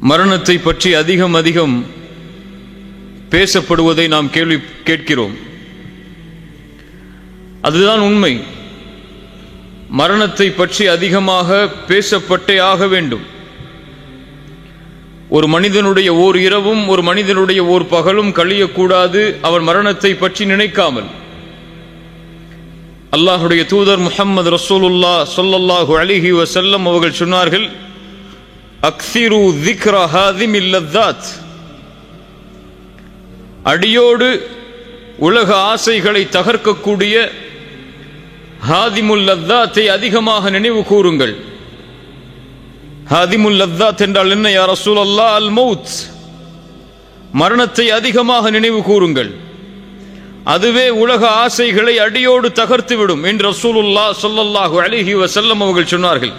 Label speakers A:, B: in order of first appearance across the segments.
A: மரணத்தை பற்றி அதிகம் பேசப்படுவதை நாம் கேட்கிறோம். அதுதான் உண்மை. மரணத்தை பற்றி அதிகமாக பேசப்பட்டே ஆக வேண்டும். ஒரு மனிதனுடைய ஓர் இரவும் ஒரு மனிதனுடைய ஓர் பகலும் கழியக்கூடாது அவன் மரணத்தை பற்றி நினைக்காமல். அல்லாஹுடைய தூதர் முஹம்மது ரசூலுல்லாஹ் ஸல்லல்லாஹு அலைஹி வஸல்லம் அவர்கள் சொன்னார்கள், அக்ஸிரு ذிக்ர ஹாதிமில் லذாத், அடியோடு உலக ஆசைகளை தகர்க்கக்கூடிய ஹாதிமுல் லذாத்தை அதிகமாக நினைவு கூறுங்கள். ஹாதிமுல் லذாத் என்றால் என்ன யா ரசூலல்லாஹ்? அல் மௌத், மரணத்தை அதிகமாக நினைவு கூறுங்கள், அதுவே உலக ஆசைகளை அடியோடு தகர்த்துவிடும் என்று ரசூலுல்லாஹ் ஸல்லல்லாஹு அலைஹி வஸல்லம் அவர்கள் சொன்னார்கள்.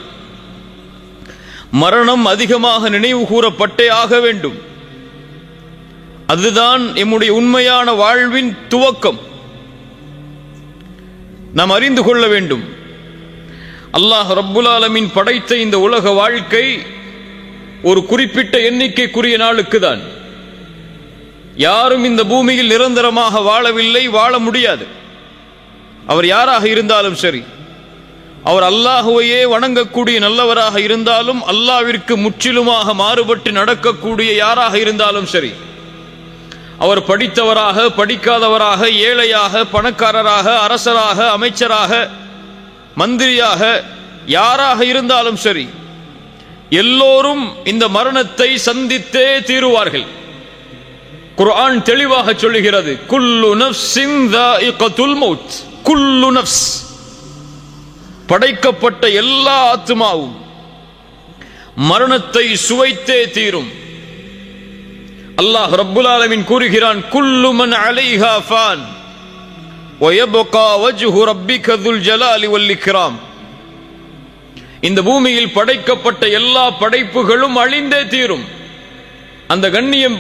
A: மரணம் அதிகமாக நினைவு கூறப்பட்டே ஆக வேண்டும். அதுதான் எம்முடைய உண்மையான வாழ்வின் துவக்கம். நாம் அறிந்து கொள்ள வேண்டும், அல்லாஹ் ரப்புல் ஆலமீன் படைத்த இந்த உலக வாழ்க்கை ஒரு குறிப்பிட்ட எண்ணிக்கைக்குரிய நாளுக்கு தான். யாரும் இந்த பூமியில் நிரந்தரமாக வாழவில்லை, வாழ முடியாது. அவர் யாராக இருந்தாலும் சரி, அவர் அல்லாஹுவையே வணங்கக்கூடிய நல்லவராக இருந்தாலும், அல்லாஹ்விற்கு முற்றிலுமாக மாறுபட்டு நடக்கக்கூடிய யாராக இருந்தாலும் சரி, அவர் படித்தவராக படிக்காதவராக, ஏழையாக பணக்காரராக, அரசராக அமைச்சராக மந்திரியாக யாராக இருந்தாலும் சரி, எல்லோரும் இந்த மரணத்தை சந்தித்தே தீருவார்கள். குர்ஆன் தெளிவாக சொல்லுகிறது, குல்லு நஃப்ஸின் ذائقத்துல் மௌத். குல்லு நஃப்ஸ், படைக்கப்பட்ட எல்லா ஆத்மாவும் மரணத்தை சுவைத்தே தீரும். அல்லாஹ் ரப்புல் ஆலமீன் கூறுகிறான், குல்லு மன் அலைஹா ஃபான் வயப்கா வஜ்ஹு ரப்பிக ذுல் ஜலாலி வல் இக்ராம். இந்த பூமியில் படைக்கப்பட்ட எல்லா படைப்புகளும் அழிந்தே தீரும். அந்த கண்ணியம்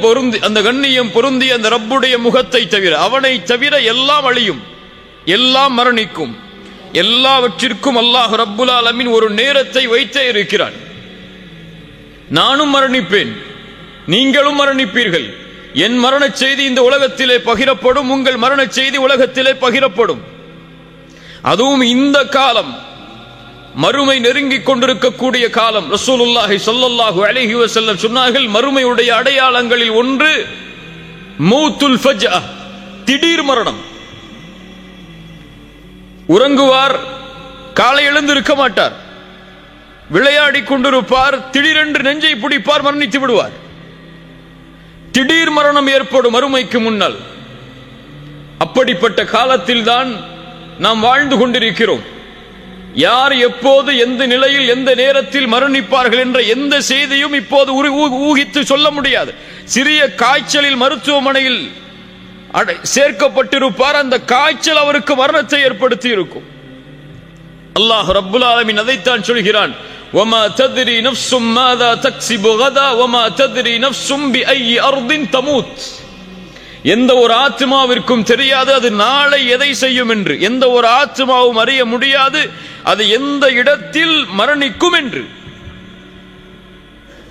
A: பொருந்திய அந்த ரப்புடைய முகத்தை தவிர, அவனை தவிர எல்லாம் அழியும், எல்லாம் மரணிக்கும். எல்லாவற்றிற்கும் அல்லாஹ் ரப்புல் ஆலமீன் ஒரு நேரத்தை வைத்தே இருக்கிறான். நானும் மரணிப்பேன், நீங்களும் மரணிப்பீர்கள். என் மரண செய்தி இந்த உலகத்திலே பகிரப்படும், உங்கள் மரண செய்தி உலகத்திலே பகிரப்படும். அதுவும் இந்த காலம் மறுமை நெருங்கிக் கொண்டிருக்கக்கூடிய காலம். ரசூலுல்லாஹி ஸல்லல்லாஹு அலைஹி வஸல்லம் சொன்னார்கள், மறுமையுடைய அடையாளங்களில் ஒன்று மௌத்துல் ஃபஜ்அ, திடீர் மரணம். உறங்குவார், காலை எழுந்திருக்க மாட்டார், விளையாடி கொண்டிருப்பார், திடீரென்று நெஞ்சை பிடிப்பார், மரணித்து விடுவார். திடீர் மரணம் ஏற்படும் மறுமைக்கு முன்னால். அப்படிப்பட்ட காலத்தில் தான் நாம் வாழ்ந்து கொண்டிருக்கிறோம். யார் எப்போது எந்த நிலையில் எந்த நேரத்தில் மரணிப்பார்கள் என்ற எந்த செய்தியும் இப்போது ஊகித்து சொல்ல முடியாது. சிறிய காய்ச்சலில் மருத்துவமனையில் சேர்க்கப்பட்டிருப்பார், அந்த காய்ச்சல் அவருக்கு மரணத்தை ஏற்படுத்தி இருக்கும். அல்லாஹ் ரப்புல் ஆலமீன் அதைத்தான் சொல்கிறான், وَمَا تَدْرِي نَفْسٌ مَاذَا تَكْسِبُ غَدًا وَمَا تَدْرِي نَفْسٌ بِأَيِّ أَرْضٍ تَمُوتُ. எந்த ஒரு ஆத்மாவிற்கும் தெரியாது அது நாளை எதை செய்யும் என்று. எந்த ஒரு ஆத்மாவும் அறிய முடியாது அது எந்த இடத்தில் மரணிக்கும் என்று.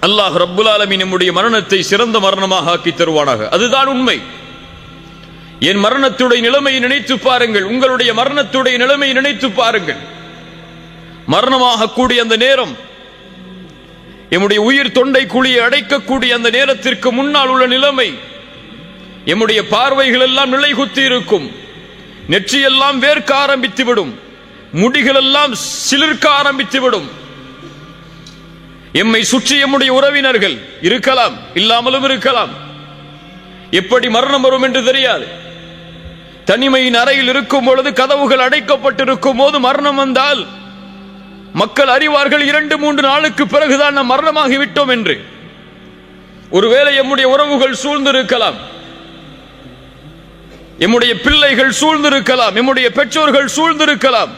A: அல்லாஹ் ரப்புல் ஆலமீன் நம்முடைய மரணத்தை சிறந்த மரணமாக ஆக்கி தருவானாக. அதுதான் உண்மை. என் மரணத்துடைய நிலைமையை நினைத்து பாருங்கள், உங்களுடைய மரணத்துடைய நிலைமையை நினைத்து பாருங்கள். மரணமாக கூடிய அந்த நேரம், எம்முடைய உயிர் தொண்டை குழியை அடைக்கக்கூடிய அந்த நேரத்திற்கு முன்னால் உள்ள நிலைமை, எம்முடைய பார்வைகள் எல்லாம் நிலை குத்தி இருக்கும், நெற்றியெல்லாம் வேர்க்க ஆரம்பித்துவிடும், முடிகள் எல்லாம் சிலிர்க்க ஆரம்பித்துவிடும். எம்மை சுற்றி எம்முடைய உறவினர்கள் இருக்கலாம், இல்லாமலும் இருக்கலாம். எப்படி மரணம் வரும் என்று தெரியாது. தனிமையின் அறையில் இருக்கும் பொழுது, கதவுகள் அடைக்கப்பட்டிருக்கும் போது மரணம் வந்தால் மக்கள் அறிவார்கள் 2-3 நாளுக்கு பிறகுதான் நாம் மரணமாகிவிட்டோம் என்று. ஒருவேளை எம்முடைய உறவுகள் சூழ்ந்திருக்கலாம், எம்முடைய பிள்ளைகள் சூழ்ந்திருக்கலாம், எம்முடைய பெற்றோர்கள் சூழ்ந்திருக்கலாம்.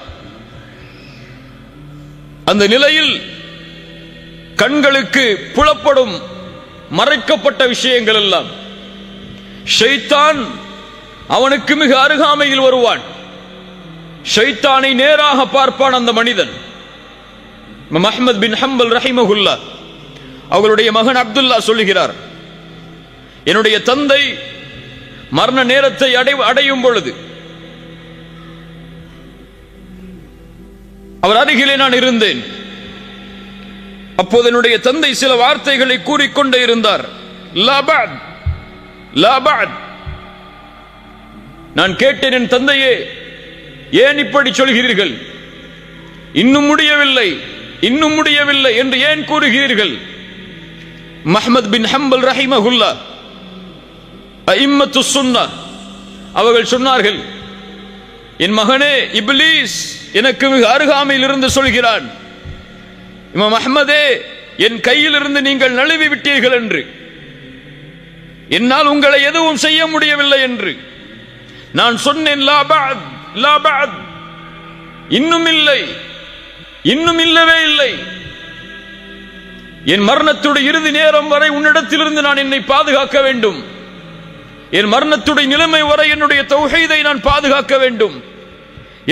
A: அந்த நிலையில் கண்களுக்கு புலப்படும் மறைக்கப்பட்ட விஷயங்கள் எல்லாம், ஷைத்தான் அவனுக்கு மிக அருகாமையில் வருவான். ஷைத்தானை நேராக பார்ப்பான் அந்த மனிதன். அஹ்மத் பின் ஹம்பல் ரஹிமஹுல்லாஹ் அவர்களுடைய மகன் அப்துல்லா சொல்லுகிறார், என்னுடைய தந்தை மரண நேரத்தை அடையும் பொழுது அவர் அருகிலே நான் இருந்தேன். அப்போது என்னுடைய தந்தை சில வார்த்தைகளை கூறிக்கொண்டே இருந்தார். நான் கேட்டேன், என் தந்தையே, ஏன் இப்படி சொல்கிறீர்கள்? இன்னும் முடியவில்லை, இன்னும் முடியவில்லை என்று ஏன் கூறுகிறீர்கள்? அஹ்மத் பின் ஹம்பல் ரஹிமஹுல்லாஹ் அஇம்மத்துஸ் சுன்னah அவர்கள் சொன்னார்கள், என் மகனே, இப்லீஸ் எனக்கு மிக அருகாமையில் இருந்து சொல்கிறான், இமாம் அஹ்மதே, என் கையில் இருந்து நீங்கள் நழுவி விட்டீர்கள் என்று, என்னால் உங்களை எதுவும் செய்ய முடியவில்லை என்று. நான் சொன்னேன், லா பஅத், லா பஅத், இன்னும் இல்லை, இன்னும் இல்லவே இல்லை. என் மரணத்துடைய இறுதி நேரம் வரை உன்னிடத்திலிருந்து நான் என்னை பாதுகாக்க வேண்டும். என் மரணத்துடைய நிலைமை வரை என்னுடைய தௌஹீதை நான் பாதுகாக்க வேண்டும்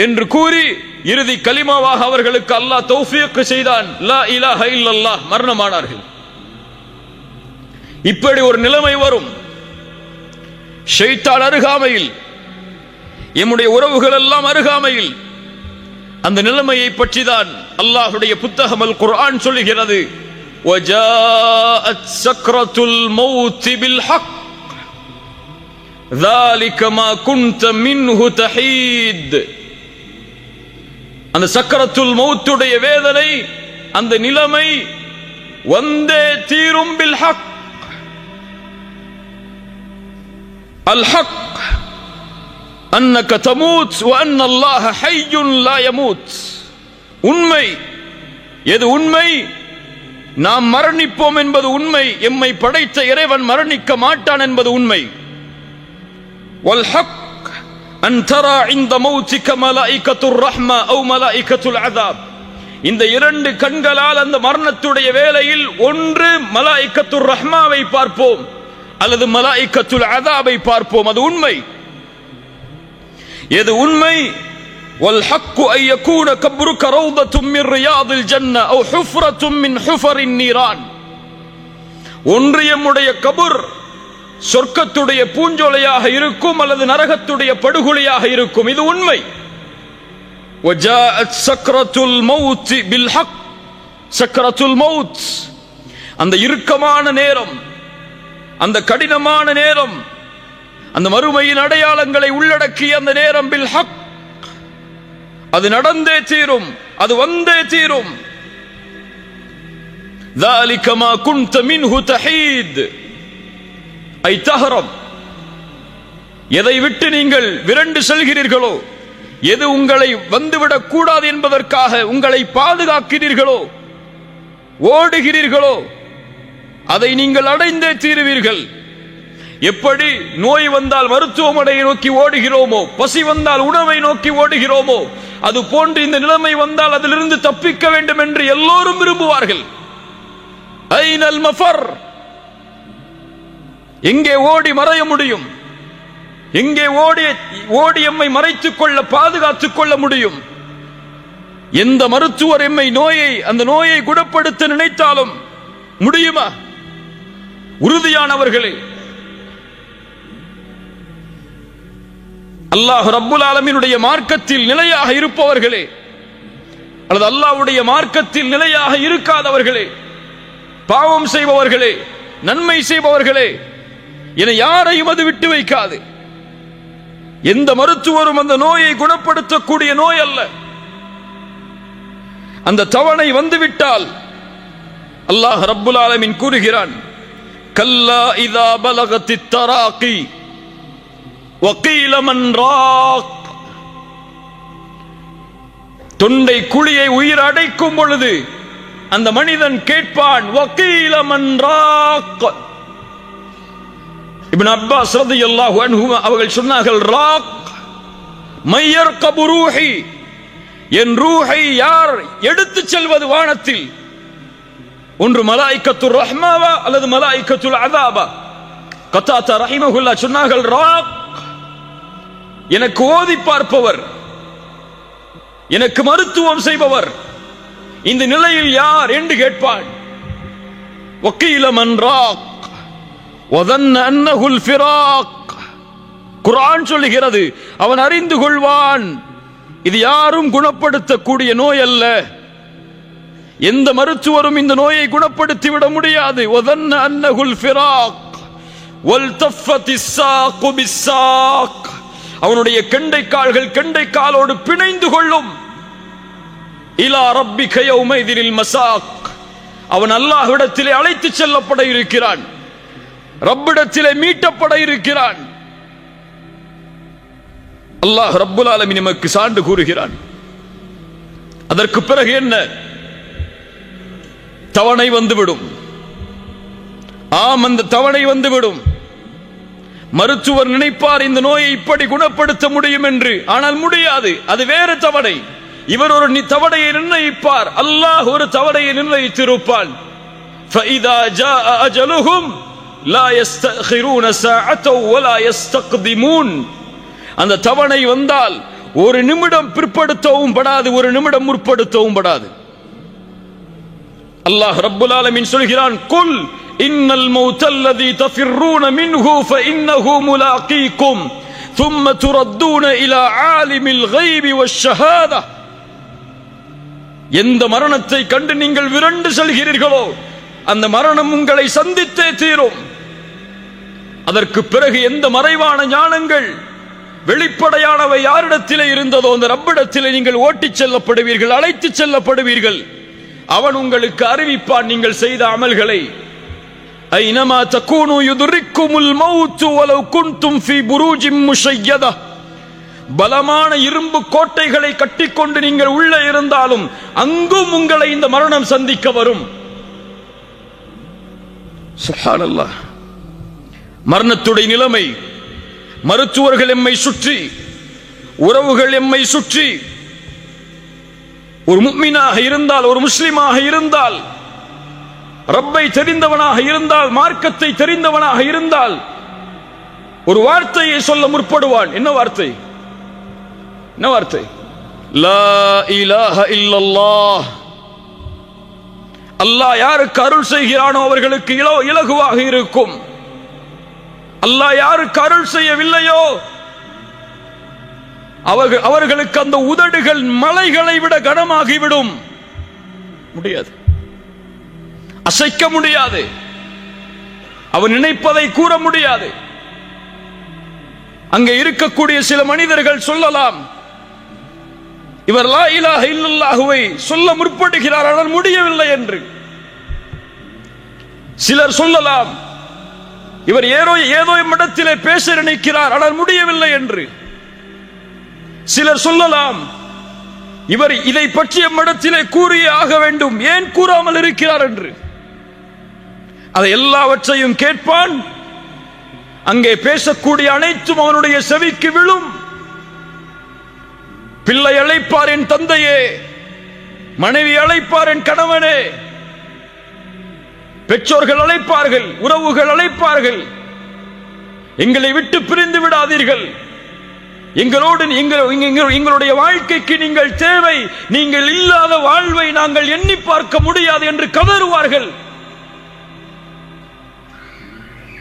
A: என்று கூறி இறுதி கலிமாவாக அவர்களுக்கு அல்லாஹ் தௌஃபீக் செய்தான். லா இலாஹ இல்லல்லாஹ், மரணமானார்கள். இப்படி ஒரு நிலைமை வரும். ஷைத்தான் அருகாமையில், எம்முடைய உறவுகள் எல்லாம் அருகாமையில். அந்த நிலைமையை பற்றி தான் அல்லாஹ்வுடைய புத்தகம் அல் குர்ஆன் சொல்லுகிறது, வஜாஅத் சக்ரத்துல் மௌத் பில் ஹக் ذلك ما كنت منه تحيد. அந்த சக்கரத்துல் மௌத்துடைய வேதனை, அந்த நிலைமை வந்தே தீரும். பில் ஹக், அல் ஹக் அன்னக தமூத் வ அன்ன அல்லாஹ ஹய்யுன் லா யமூத். உண்மை எது? உண்மை நாம் மரணிப்போம் என்பது உண்மை. எம்மை படைத்த இறைவன் மரணிக்க மாட்டான் என்பது உண்மை. வல் ஹக் அன் தரா இன்த மௌத்திக மலாயிகத்துர் ரஹ்மா அவ் மலாயிகத்துல் அஸாப். இந்த இரண்டு கண்களால் அந்த மரணத்துடைய வேளையில் ஒன்று மலாயிகத்துர் ரஹ்மாவை பார்ப்போம் அல்லது மலாயிகத்துல் அஸாபை பார்ப்போம். அது உண்மை. எது உண்மை? வல் ஹக்கு அன் யகூன கப்ருக ரௌதத்தும் மின் ரியாதில் ஜன்னah அவ் ஹுஃப்ரத்தும் மின் ஹுஃபரின் நீரான். ஒன்று எம்முடைய கபர் சொர்க்கத்துடைய பூஞ்சோலையாக இருக்கும் அல்லது நரகத்துடைய படுகொலையாக இருக்கும். இது உண்மை. வஜாஅத் சக்ரத்துல் மௌத் பில் ஹக். சக்ரத்துல் மௌத், அந்த இறுக்கமான நேரம், அந்த கடினமான நேரம், அந்த மறுமையின் அடையாளங்களை உள்ளடக்கிய அந்த நேரம், பில் ஹக், அது நடந்தே தீரும், அது வந்தே தீரும். ذلك ما كنت منه تحيد ஐ தஹரம். எதை விட்டு நீங்கள் விரண்டு செல்கிறீர்களோ, எது உங்களை வந்துவிடக் கூடாது என்பதற்காக உங்களை பாதுகாக்கிறீர்களோ, ஓடுகிறீர்களோ, அதை நீங்கள் அடைந்தே தீருவீர்கள். எப்படி நோய் வந்தால் மருத்துவமனையை நோக்கி ஓடுகிறோமோ, பசி வந்தால் உணவை நோக்கி ஓடுகிறோமோ, அது போன்று இந்த நிலைமை வந்தால் அதிலிருந்து தப்பிக்க வேண்டும் என்று எல்லோரும் விரும்புவார்கள். ஐனல் மஃபர், எங்கே ஓடி மறைய முடியும்? எங்கே ஓடி எம்மை மறைத்துக் கொள்ள, பாதுகாத்துக் கொள்ள முடியும்? எந்த மருத்துவர் எம்மை அந்த நோயை குணப்படுத்த நினைத்தாலும் முடியுமா? உறுதியானவர்களே, அல்லாஹ் ரப்புல் ஆலமீனுடைய மார்க்கத்தில் நிலையாக இருப்பவர்களே, அல்லது அல்லாஹ்வுடைய மார்க்கத்தில் நிலையாக இருக்காதவர்களே, பாவம் செய்பவர்களே, நன்மை செய்பவர்களே என யாரையும் அது விட்டு வைக்காது. எந்த மருத்துவரும் அந்த நோயை குணப்படுத்தக்கூடிய நோய் அல்ல. அந்த தவணை வந்துவிட்டால் அல்லாஹ் ரப்புல் ஆலமீன் கூறுகிறான், கல்லா இதா பலகத்தித் தராகி வகீல மன் ராக். தொண்டை குழியை உயிர் அடைக்கும் பொழுது அந்த மனிதன் கேட்பான், வகீல மன் ராக். இப்னு அப்பாஸ் ரலியல்லாஹு அன்ஹு அவர்கள் சொன்னார்கள், ராக் மையர்கபு ரூஹி, என் ரூஹை யார் எடுத்துச் செல்வது வானத்தில்? ஒன்று மலாயிகத்துர் ரஹ்மாவா அல்லது மலாயிகத்துல் அஸாபா? கத்தாதா ரஹிமஹுல்லாஹ் சொன்னார்கள், ராக் எனக்கு ஓதி பார்ப்பவர், எனக்கு மருத்துவம் செய்பவர், இந்த நிலையில் யார் என்று கேட்பான். وقيل من راق وظن أنه الفراق. குர்ஆன் சொல்லுகிறது, அவன் அறிந்து கொள்வான் இது யாரும் குணப்படுத்தக்கூடிய நோய் அல்ல, எந்த மருத்துவரும் இந்த நோயை குணப்படுத்தி விட முடியாது. وظن أنه الفراق والتفت الساق بالساق. அவனுடைய கெண்டை கால்கள் கெண்டை காலோடு பிணைந்து கொள்ளும். இலா ரப்பிக யௌமைதில் மசாக். அவன் அல்லாஹ்விடத்திலே அழைத்து செல்லப்பட இருக்கிறான், ரப்பிடத்திலே மீட்டப்பட இருக்கிறான். அல்லாஹ் ரப்புல் ஆலமீன் நமக்கு சான்று கூறுகிறான். அதற்கு பிறகு என்ன? தவணை வந்துவிடும். ஆம், அந்த தவணை வந்துவிடும். மருத்துவர் நினைப்பார் இந்த நோயை இப்படி குணப்படுத்த முடியும் என்று, ஆனால் முடியாது. அது வேறு தவணை. இவர் ஒரு தவணையை நிர்ணயிப்பார், அல்லாஹ் ஒரு தவணையை நிர்ணயித்திருப்பான். فَإِذَا جَاءَ أَجَلُهُمْ لَا يَسْتَأْخِرُونَ سَاعَةً وَلَا يَسْتَقْدِمُونَ. அந்த தவணை வந்தால் ஒரு நிமிடம் பிற்படுத்தவும் படாது, ஒரு நிமிடம் முற்படுத்தவும் படாது. அல்லாஹ் ரப்புல் ஆலமீன் சொல்கிறான், குல் இன்னல் மௌத்தல்லதி தஃபிர்ரூன மின்ஹு ஃபஇன்னஹு முலாகீக்கும் ثم تردون إلى عالم الغيب والشهادة. எந்த மரணத்தை கண்டு நீங்கள் விரண்டு செல்கிறீர்களோ அந்த மரணம் உங்களை சந்தித்தே தீரும். அதற்கு பிறகு எந்த மறைவான ஞானங்கள் வெளிப்படையானவை யாரிடத்திலே இருந்ததோ அந்த ரப்பிடத்திலே நீங்கள் ஓட்டிச் செல்லப்படுவீர்கள், அழைத்து செல்லப்படுவீர்கள். அவன் உங்களுக்கு அறிவிப்பான் நீங்கள் செய்த அமல்களை. ஐனமா தகூனு யுத்ரிக்குமுல் மௌத் வலவ் குன்தும் ஃபீ புரூஜின் முஷய்யதா. பலமான இரும்பு கோட்டைகளை கட்டிக்கொண்டு நீங்கள் உள்ளே இருந்தாலும் அங்கும் உங்களை இந்த மரணம் சந்திக்க வரும். சுப்ஹானல்லாஹ். மரணத்துடைய நிலைமை, மருத்துவர்கள் எம்மை சுற்றி, உறவுகள் எம்மை சுற்றி. ஒரு முஃமினாக இருந்தால், ஒரு முஸ்லிமாக இருந்தால், ரப்பை தெரிந்தவனாக இருந்தால், மார்க்கத்தை தெரிந்தவனாக இருந்தால் ஒரு வார்த்தையை சொல்ல முற்படுவான். என்ன வார்த்தை? என்ன வார்த்தை? லா இலாஹ இல்லல்லாஹ். அல்லாஹ் யாருக்கு அருள் செய்கிறானோ அவர்களுக்கு இலகுவாக இருக்கும். அல்லாஹ் யாருக்கு அருள் செய்யவில்லையோ அவர்களுக்கு அந்த உதடுகள் மலைகளை விட கனமாகிவிடும். முடியாது, அசைக்க முடியாது, அவன் நினைப்பதை கூற முடியாது. அங்கே இருக்கக்கூடிய சில மனிதர்கள் சொல்லலாம், இவர் லா இலாஹ இல்லல்லாஹுவை சொல்ல முற்படுகிறார் ஆனால் முடியவில்லை என்று. சிலர் சொல்லலாம், இவர் ஏதோ இடத்திலே பேச நினைக்கிறார் ஆனால் முடியவில்லை என்று. சிலர் சொல்லலாம், இவர் இதை பற்றிய இடத்திலே கூறியே ஆக வேண்டும், ஏன் கூறாமல் இருக்கிறார் என்று. அதை எல்லாவற்றையும் கேட்பான். அங்கே பேசக்கூடிய அனைத்தும் அவனுடைய செவிக்கு விழும். பிள்ளை அழைப்பார் என் தந்தையே, மனைவி அழைப்பார் என் கணவனே, பெற்றோர்கள் அழைப்பார்கள், உறவுகள் அழைப்பார்கள், எங்களை விட்டு பிரிந்து விடாதீர்கள், எங்களோடு எங்களுடைய வாழ்க்கைக்கு நீங்கள் தேவை, நீங்கள் இல்லாத வாழ்வை நாங்கள் எண்ணி பார்க்க முடியாது என்று கதறுவார்கள்.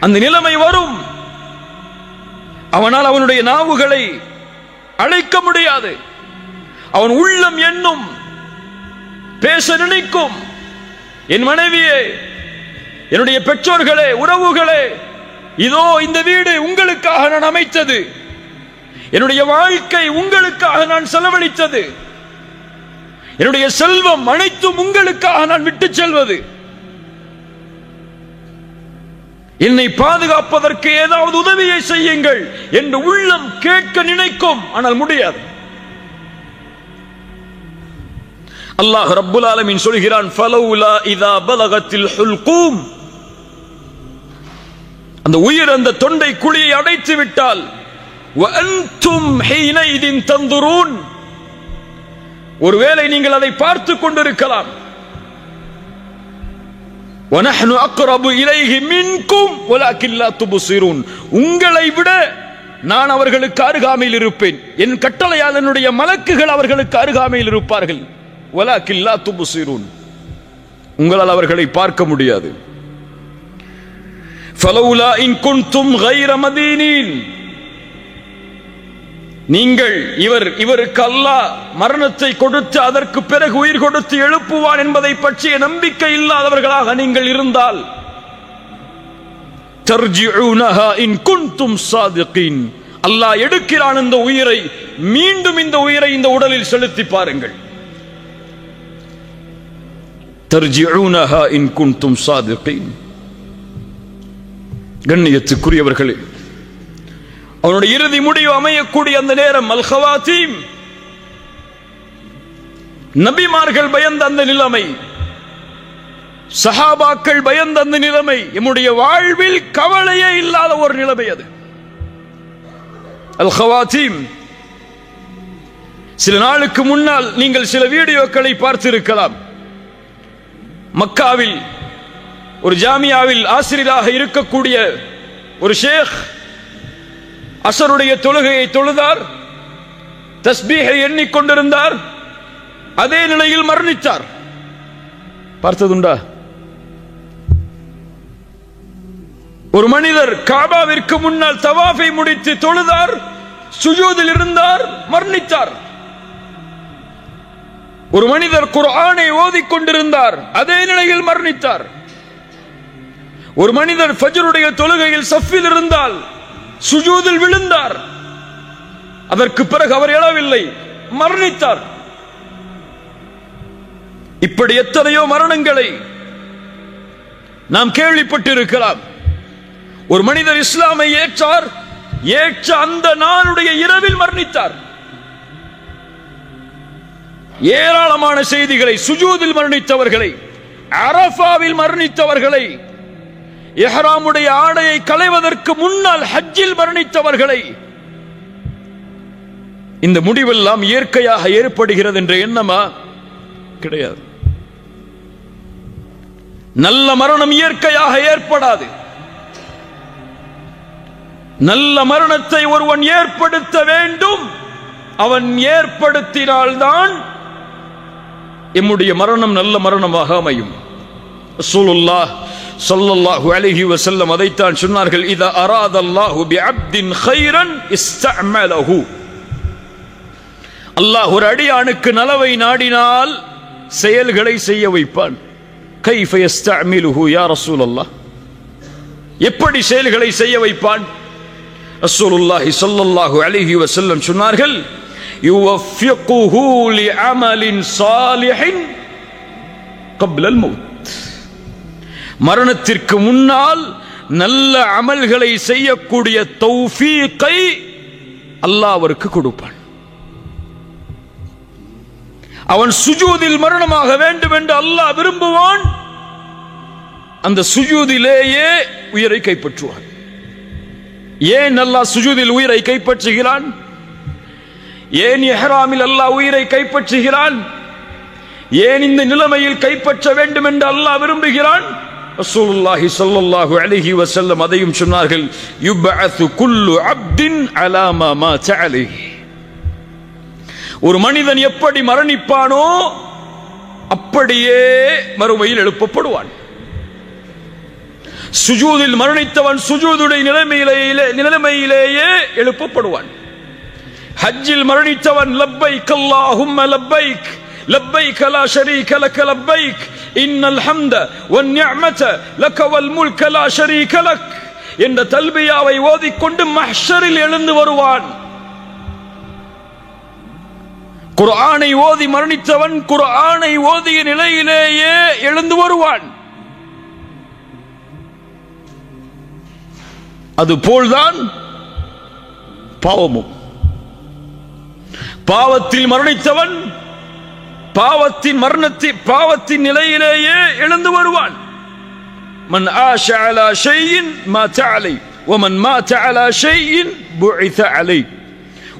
A: அந்த நிலைமை வரும். அவனால் அவனுடைய நாவுகளை அழைக்க முடியாது. அவன் உள்ளம் எண்ணும், பேச நினைக்கும், என் மனைவியே, என்னுடைய பெற்றோர்களே, உறவுகளே, இதோ இந்த வீடு உங்களுக்காக நான் அமைத்தது, என்னுடைய வாழ்க்கை உங்களுக்காக நான் செலவழித்தது, என்னுடைய செல்வம் அனைத்தும் உங்களுக்காக நான் விட்டு செல்வது, என்னை பாதுகாப்பதற்கு ஏதாவது உதவியை செய்யுங்கள் என்று உள்ளம் கேட்க நினைக்கும், ஆனால் முடியாது. அல்லாஹ் ரப்புல் ஆலமீன் சொல்கிறான், ஃபலௌலா இதா பலகத்தில் ஹுல்கூம். அந்த உயிர் அந்த தொண்டை குழியை அடைத்து விட்டால், வஅன்தும் ஹீனைதின் தந்துரூன், ஒருவேளை நீங்கள் அதை பார்த்துக் கொண்டிருக்கலாம். وَنَحْنُ أَقْرَبُ إِلَيْهِ مِنْكُمْ وَلَكِنْ لَا تُبْصِرُونَ. உங்களை விட நான் அவர்களுக்கு அருகாமையில் இருப்பேன், என் கட்டளையால் என்னுடைய மலக்குகள் அவர்களுக்கு அருகாமையில் இருப்பார்கள். وَلَكِنْ لَا تُبْصِرُونَ. உங்களால் அவர்களை பார்க்க முடியாது. ஃபலௌலா இன் குன்தும் கைர மதீனீன், நீங்கள் இவருக்கு அல்லாஹ் மரணத்தை கொடுத்து அதற்கு பிறகு உயிர் கொடுத்து எழுப்புவான் என்பதை பற்றிய நம்பிக்கை இல்லாதவர்களாக நீங்கள் இருந்தால், தர்ஜிஊனஹா இன் குன்தும் சாதிகீன், அல்லாஹ் எடுக்கிறான் இந்த உயிரை, மீண்டும் இந்த உயிரை இந்த உடலில் செலுத்தி பாருங்கள். தர்ஜிஊனஹா இன் குன்தும் சாதிகீன். கண்ணியத்துக்குரியவர்களே, அவனுடைய இறுதி முடிவு அமையக்கூடிய அந்த நேரம் அல் ஹவாத்தீம், நபிமார்கள் பயந்த அந்த நிலைமை, சஹாபாக்கள் பயந்த அந்த நிலைமை, எம்முடைய வாழ்வில் கவலையே இல்லாத ஒரு நிலைமை அது அல் ஹவாத்தீம். சில நாளுக்கு முன்னால் நீங்கள் சில வீடியோக்களை பார்த்திருக்கலாம். மக்காவில் ஒரு ஜாமியாவில் ஆசிரியராக இருக்கக்கூடிய ஒரு ஷேக் அசருடைய தொழுகையை தொழுதார், தஸ்பீஹை எண்ணிக்கொண்டிருந்தார், அதே நிலையில் மரணித்தார். பார்த்ததுண்டா? ஒரு மனிதர் காபாவிற்கு முன்னால் தவாஃபை முடித்து தொழுதார், சுஜூதில் இருந்தார், மரணித்தார். ஒரு மனிதர் குர்ஆனை ஓதிக்கொண்டிருந்தார், அதே நிலையில் மரணித்தார். ஒரு மனிதர் ஃபஜ்ருடைய தொழுகையில் சஃபில் இருந்தால் சுஜூதில் விழுந்தார், அதற்கு பிறகு அவர் எழவில்லை, மரணித்தார். இப்படி எத்தனையோ மரணங்களை நாம் கேள்விப்பட்டிருக்கலாம். ஒரு மனிதர் இஸ்லாமை ஏற்றார், ஏற்ற அந்த நாளுடைய இரவில் மரணித்தார். ஏராளமான செய்திகளை, சுஜூதில் மரணித்தவர்களை, அரஃபாவில் மரணித்தவர்களை, இஹ்ராமுடைய ஆடையை களைவதற்கு முன்னால் ஹஜ்ஜில் மரணித்தவர்களை, இந்த முடிவெல்லாம் இயற்கையாக ஏற்படுகிறது என்ற எண்ணமா? கிடையாது. நல்ல மரணம் இயற்கையாக ஏற்படாது. நல்ல மரணத்தை ஒருவன் ஏற்படுத்த வேண்டும். அவன் ஏற்படுத்தினால்தான் எம்முடைய மரணம் நல்ல மரணமாக அமையும். ரசூலுல்லாஹ் ஸல்லல்லாஹு அலைஹி வஸல்லம் அதைத்தான் சொன்னார்கள், இதா அராதல்லாஹு பிஅப்தின் கைரன் இஸ்தஅமலஹு. அல்லாஹ் ஒரு அடியானுக்கு நலவை நாடினால் செயல்களை செய்ய வைப்பான். கைஃப யஸ்தஅமிலுஹு யா ரசூலல்லாஹ், எப்படி செயல்களை செய்ய வைப்பான்? ரசூலுல்லாஹி ஸல்லல்லாஹு அலைஹி வஸல்லம் சொன்னார்கள், யுவஃபிகுஹு லிஅமலின் ஸாலிஹின் கப்லல் மௌத். மரணத்திற்கு முன்னால் நல்ல அமல்களை செய்யக்கூடிய தௌஃபீகை அல்லாஹ் அவருக்கு கொடுப்பான். அவன் சுஜூதில் மரணமாக வேண்டும் என்று அல்லாஹ் விரும்புவான். அந்த சுஜூதிலேயே உயிரை கைப்பற்றுவான். ஏன் அல்லாஹ் சுஜூதில் உயிரை கைப்பற்றுகிறான்? ஏன் இஹ்ராமில் அல்லாஹ் உயிரை கைப்பற்றுகிறான்? ஏன் இந்த நிலைமையில் கைப்பற்ற வேண்டும் என்று அல்லாஹ் விரும்புகிறான்? ரசூலுல்லாஹி ஸல்லல்லாஹு அலைஹி வஸல்லம் அதையும் சொன்னார்கள், யுபஅது குல்லு அப்தின் அலா மா மாத அலைஹி. ஒரு மனிதன் எப்படி மரணிப்பானோ அப்படியே மறுமையில் எழுப்பப்படுவான். சுஜூதில் மரணித்தவன் சுஜூதுடைய நிலைமையிலேயே எழுப்பப்படுவான். ஹஜ்ஜில் மரணித்தவன் லப்பைக் அல்லாஹும்ம லப்பைக் லப்பைக் லா ஷரீக லக லப்பைக் இன்னல் ஹம்த வன் நிஅமத லக வல் முல்க லா ஷரீக லக் என்ற தல்பியாவை ஓதிக்கொண்டு மஹ்ஷரில் எழுந்து வருவான். குர்ஆனை ஓதி மரணித்தவன் குர்ஆனை ஓதிய நிலையிலேயே எழுந்து வருவான். அதுபோல்தான் பாவமும். பாவத்தில் மரணித்தவன் பாவத்தின் நிலையிலேயே எழுந்து வருவான். மன் ஆஷ அலா ஷைஇன் மாத அலை வமன் மாத அலா ஷைஇன் புஇஸ அலை.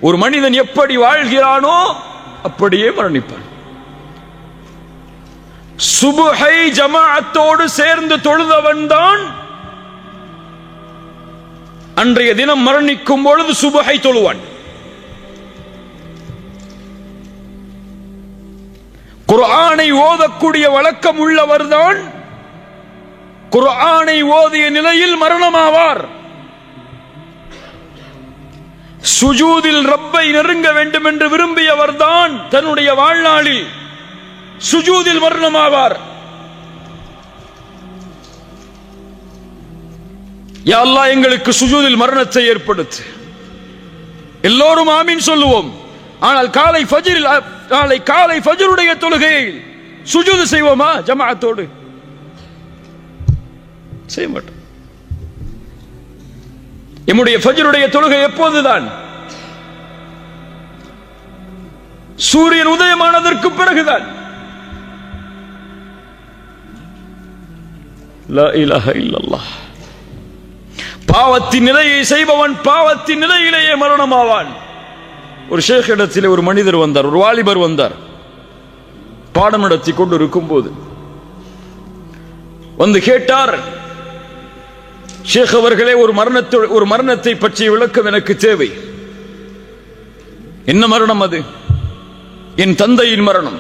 A: ஒரு மனிதன் எப்படி வாழ்கிறானோ அப்படியே மரணிப்பான். சுபஹை ஜமாஅத்தோடு சேர்ந்து தொழுதவன் தான் அன்றைய தினம் மரணிக்கும் பொழுது சுபஹை தொழுவான். குர்ஆனை ஓதக்கூடிய வழக்கம் உள்ளவர்தான் குர்ஆனை ஓதிய நிலையில் மரணமாவார். சுஜூதில் ரப்பை நெருங்க வேண்டும் என்று விரும்பியவர்தான் தன்னுடைய வாழ்நாளில் சுஜூதில் மரணமாவார். யா அல்லாஹ் எங்களுக்கு சுஜூதில் மரணத்தை ஏற்படுத்து. எல்லோரும் ஆமீன் சொல்லுவோம். ஆனால் நாளை காலை ஃபஜ்ருடைய தொழுகையை சுஜூது செய்வோமா ஜமாஅத்தோடு? செய்ய மாட்டோம். நம்முடைய ஃபஜ்ருடைய தொழுகை எப்போதுதான்? சூரியன் உதயமானதற்கு பிறகுதான். லா இலாஹ இல்லல்லாஹ். பாவத்தின் நிலையை செய்பவன் பாவத்தின் நிலையிலேயே மரணமாவான். ஒரு ஷேக் இடத்திலே ஒரு மனிதர் வந்தார், ஒரு வாலிபர் வந்தார். பாடம் நடத்தி கொண்டு இருக்கும் போது வந்து கேட்டார், ஷேக் அவர்களே, ஒரு மரணத்தை பற்றிய விளக்கம் எனக்கு தேவை. என்ன மரணம் அது? என் தந்தையின் மரணம்.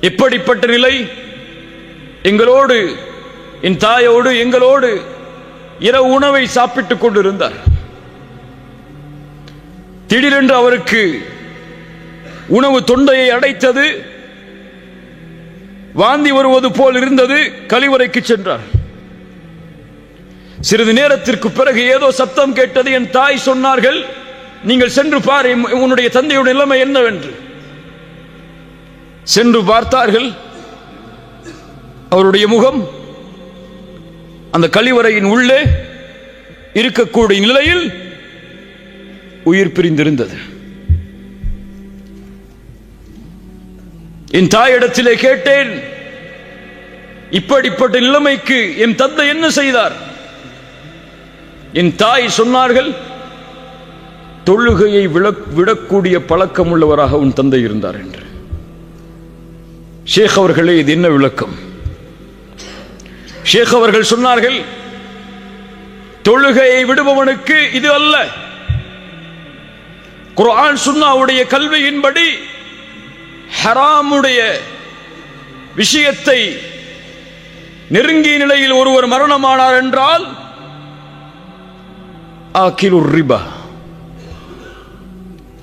A: எப்படிப்பட்ட நிலை? எங்களோடு, என் தாயோடு எங்களோடு இரவு உணவை சாப்பிட்டுக் கொண்டிருந்தார். திடீரென்று அவருக்கு உணவு தொண்டையை அடைத்தது, வாந்தி வருவது போல் இருந்தது. கழிவறைக்கு சென்றார். சிறிது நேரத்திற்கு பிறகு ஏதோ சத்தம் கேட்டது. என் தாய் சொன்னார்கள், நீங்கள் சென்று பார் உன்னுடைய தந்தையுடைய நிலைமை என்னவென்று. சென்று பார்த்தார்கள். அவருடைய முகம் அந்த கழிவறையின் உள்ளே இருக்கக்கூடிய நிலையில் உயிர் பிரிந்திருந்தது. என் தாயிடத்திலே கேட்டேன், இப்படிப்பட்ட நிலைமைக்கு என் தந்தை என்ன செய்தார்? என் தாய் சொன்னார்கள், தொழுகையை விடக்கூடிய பழக்கம் உள்ளவராக உன் தந்தை இருந்தார் என்று. ஷேக் அவர்களே, இது என்ன விளக்கம்? ஷேக் அவர்கள் சொன்னார்கள், தொழுகையை விடுபவனுக்கு இது அல்ல. குர்ஆன் சுன்னாவுடைய கல்வியின்படி ஹராமுடைய விஷயத்தை நெருங்கிய நிலையில் ஒருவர் மரணமானார் என்றால் ஆகிலுர் ரிபா,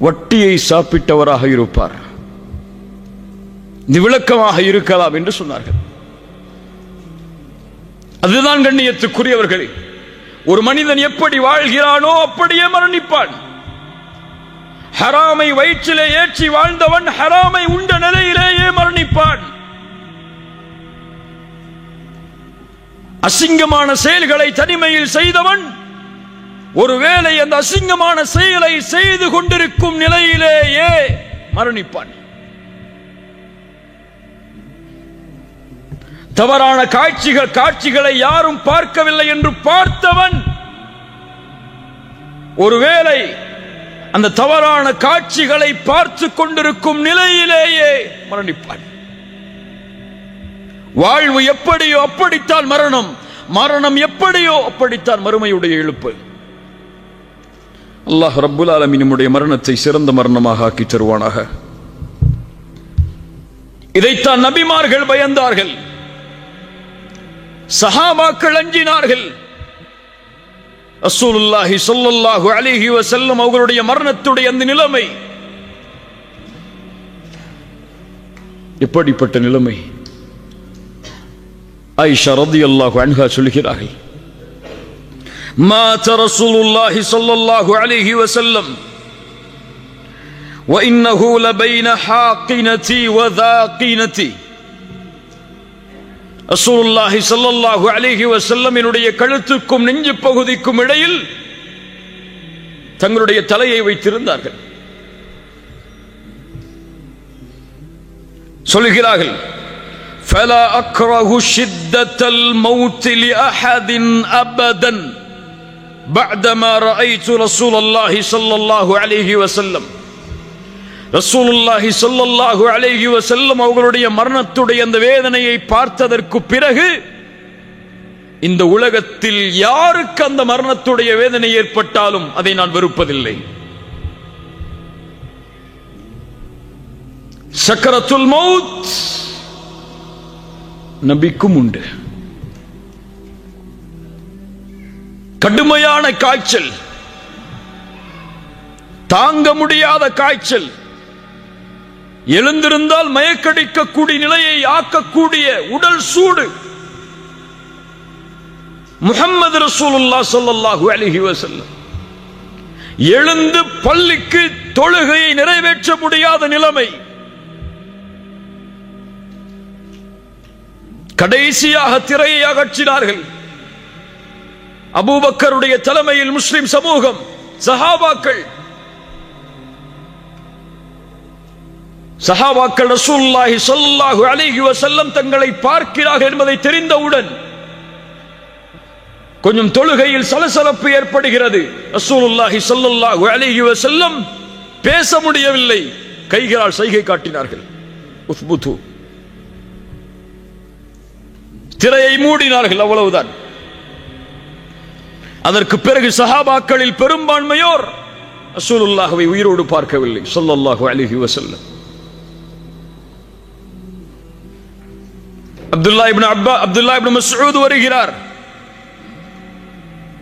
A: வட்டியை சாப்பிட்டவராக இருப்பார். இது விளக்கமாக இருக்கலாம் என்று சொன்னார்கள். அதுதான் கண்ணியத்துக்குரியவர்களே, ஒரு மனிதன் எப்படி வாழ்கிறானோ அப்படியே மரணிப்பான். ஹராமை வயிற்றிலே ஏற்றி வாழ்ந்தவன் ஹராமை உண்ட நிலையிலேயே மரணிப்பான். அசிங்கமான செயல்களை தனிமையில் செய்தவன் ஒருவேளை அந்த அசிங்கமான செயலை செய்து கொண்டிருக்கும் நிலையிலேயே மரணிப்பான். தவறான காட்சிகளை யாரும் பார்க்கவில்லை என்று பார்த்தவன் ஒருவேளை அந்த தவறான காட்சிகளை பார்த்து கொண்டிருக்கும் நிலையிலேயே மரணிப்பான். வாழ்வு எப்படியோ அப்படித்தான் மரணம், மரணம் எப்படியோ அப்படித்தான் மறுமையுடைய எழுப்பு. அல்லாஹ் ரப்புல் ஆலமீன் நம்முடைய மரணத்தை சிறந்த மரணமாக ஆக்கி தருவானாக. இதைத்தான் நபிமார்கள் பயந்தார்கள், சஹாபாக்கள் அஞ்சினார்கள். ரசூலுல்லாஹி ஸல்லல்லாஹு அலைஹி வஸல்லம் அவர்களுடைய மரணத்துடைய அந்த நிலைமை எப்படிப்பட்ட நிலைமை? ஆயிஷா ரலியல்லாஹு அன்ஹா சொல்கிறார்கள், மாத ரசூலுல்லாஹி ஸல்லல்லாஹு அலைஹி வஸல்லம் வ இன்னஹு லபைன ஹாகினதி வ தாகினதி. ரசூலுல்லாஹி ஸல்லல்லாஹு அலைஹி வஸல்லம் என்னுடைய கழுத்துக்கும் நெஞ்சு பகுதிக்கும் இடையில் தங்களுடைய தலையை வைத்திருந்தார்கள். சொல்கிறார்கள், ஃபலா அக்ரஹு ஷித்தத்தல் மௌத் லிஅஹதின் அபதன் பஅதமா ரஅய்து ரசூலுல்லாஹி ஸல்லல்லாஹு அலைஹி வஸல்லம். ரசூலுல்லாஹி ஸல்லல்லாஹு அலைஹி வஸல்லம் அவர்களுடைய மரணத்துடைய அந்த வேதனையை பார்த்ததற்கு பிறகு இந்த உலகத்தில் யாருக்கு அந்த மரணத்துடைய வேதனை ஏற்பட்டாலும் அதை நான் வெறுப்பதில்லை. சக்கரத்துல் மௌத் நபிக்கும் உண்டு, கடுமையான காய்ச்சல், தாங்க முடியாத காய்ச்சல், எழுந்திருந்தால் மயக்கடிக்கக்கூடிய நிலையை ஆக்கக்கூடிய உடல் சூடு. முஹம்மது ரசூலுல்லாஹ் ஸல்லல்லாஹு அலைஹி வஸல்லம் எழுந்து பள்ளிக்கு தொழுகையை நிறைவேற்ற முடியாத நிலைமை. கடைசியாக திரையை அகற்றினார்கள். அபூபக்கருடைய தலைமையில் முஸ்லிம் சமூகம், சஹாபாக்கள் ரசூலுல்லாஹி ஸல்லல்லாஹு அலைஹி வஸல்லம் தங்களை பார்க்கிறார்கள் என்பதை தெரிந்தவுடன் கொஞ்சம் தொழுகையில் சலசலப்பு ஏற்படுகிறது. ரசூலுல்லாஹி ஸல்லல்லாஹு அலைஹி வஸல்லம் பேச முடியவில்லை, கைகளால் சைகை காட்டினார்கள். உஸ்புது, திரையை மூடினார்கள், அவ்வளவுதான். அதற்கு பிறகு சஹாபாக்களில் பெரும்பான்மையோர் ரசூலுல்லாஹ்வை உயிரோடு பார்க்கவில்லை ஸல்லல்லாஹு அலைஹி வஸல்லம். அப்துல்லா இப்னு மஸ்ஊத் வருகிறார்.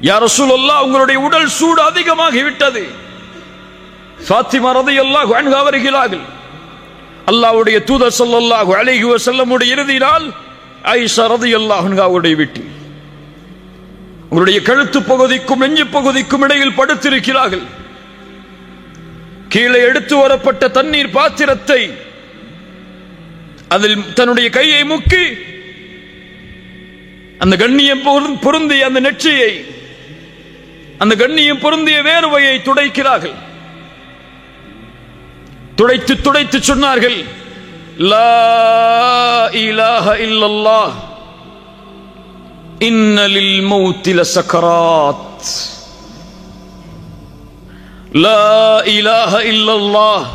A: யா ரசூலல்லாஹ், உங்களுடைய உடல் சூடு அதிகமாகி விட்டது. ஃபாத்திமா ரலியல்லாஹு அன்ஹா வருகிறார்கள். அல்லாஹ்வுடைய தூதர் ஸல்லல்லாஹு அலைஹி வஸல்லமுடைய இறுதி நாள் ஆயிஷா ரலியல்லாஹு அன்ஹாவுடைய வீட்டில் உங்களுடைய கழுத்து பகுதிக்கும் நெஞ்சு பகுதிக்கும் இடையில் படுத்திருக்கிறார்கள். கீழே எடுத்து வரப்பட்ட தண்ணீர் பாத்திரத்தை அதில் தன்னுடைய கையை முக்கி அந்த கண்ணியம் பொருந்திய அந்த நெற்றியை, அந்த கண்ணியம் பொருந்திய வேர்வையை துடைக்கிறார்கள். துடைத்து துடைத்து சொன்னார்கள், லா இலாஹ இல்லல்லாஹ் இன்ன லில் மௌத்தி லசக்கராத். லா இலாஹ இல்லல்லாஹ்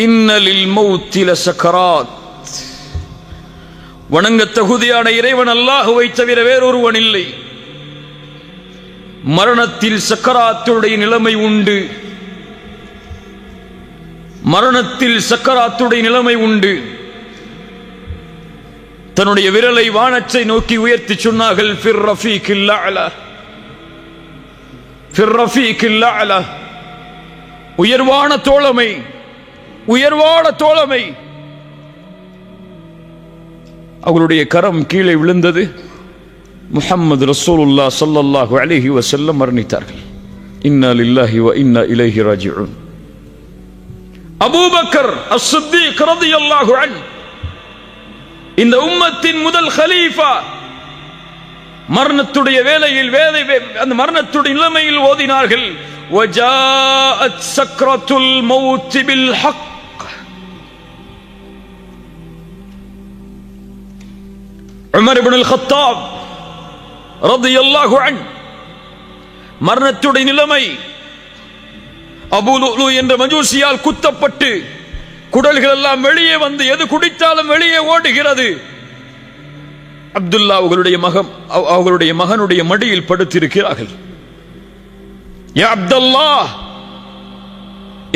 A: இன்ன லில் மௌத்தி லசக்கராத். வணங்க தகுதியான இறைவன் அல்லாஹ்வை தவிர வேறொருவன் இல்லை. மரணத்தில் சக்கராத்துடைய நிலைமை உண்டு. மரணத்தில் சக்கராத்துடைய நிலைமை உண்டு. தன்னுடைய விரலை வானத்தை நோக்கி உயர்த்தி சொன்னார்கள், ஃபிர் ரஃபீகில் அலா, ஃபிர் ரஃபீகில் அலா. உயர்வான தோழமை, உயர்வான தோழமை. அவர்களுடைய கரம் கீழே விழுந்தது. முஹம்மது ரசூலுல்லாஹ் ஸல்லல்லாஹு அலைஹி வஸல்லம் மரணித்தார்கள். இன்னா லில்லாஹி வ இன்னா இலைஹி ராஜிஊன். அபூபக்கர் அஸ்-சித்தீக் ரலியல்லாஹு அன்ஹு, இந்த உம்மத்தின் முதல் கலீஃபா, மரணத்துடைய வேளையில் அந்த மரணத்துடைய நிலைமையில் ஓதினார்கள், வஜாஅத் சக்ரத்துல் மௌத் bill Haq. Umar ibn Al-Khattab ரலியல்லாஹு அன்ஹு, மரணத்துடைய நிலைமை, அபூ லுலு என்ற மஜூசியால் குத்தப்பட்டு குடல்கள் எல்லாம் வெளியே வந்து எது குடித்தாலும் வெளியே ஓடுகிறது. அப்துல்லா அவர்களுடைய மகனுடைய மடியில் படுத்திருக்கிறார்கள். யா அப்துல்லாஹ்,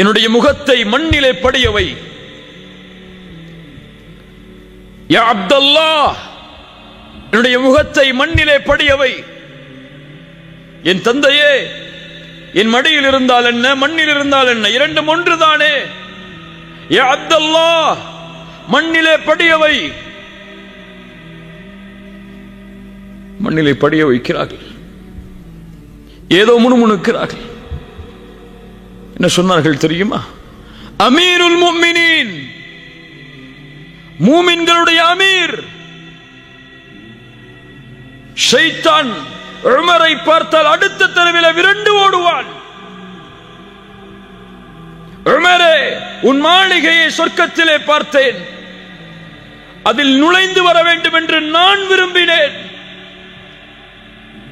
A: என்னுடைய முகத்தை மண்ணிலே படியவை. யா அப்துல்லாஹ், என்னுடைய முகத்தை மண்ணிலே படியவை. என் தந்தையே, என் மடியில் இருந்தால் என்ன, மண்ணில் இருந்தால் என்ன, இரண்டும் ஒன்றுதானே. யா அப்துல்லாஹ், மண்ணிலே படியவை. மண்ணிலே படிய வைக்கிறார்கள். ஏதோ முணுமுணுக்கிறார்கள். என்ன சொன்னார்கள் தெரியுமா? அமீருல் முஃமினீன், மூமின்களுடைய அமீர். ஷைத்தான் உமரை பார்த்தால் அடுத்த தெருவில் விரண்டு ஓடுவான். உமரே, உன் மாளிகையை சொர்க்கத்திலே பார்த்தேன், அதில் நுழைந்து வர வேண்டும் என்று நான் விரும்பினேன்.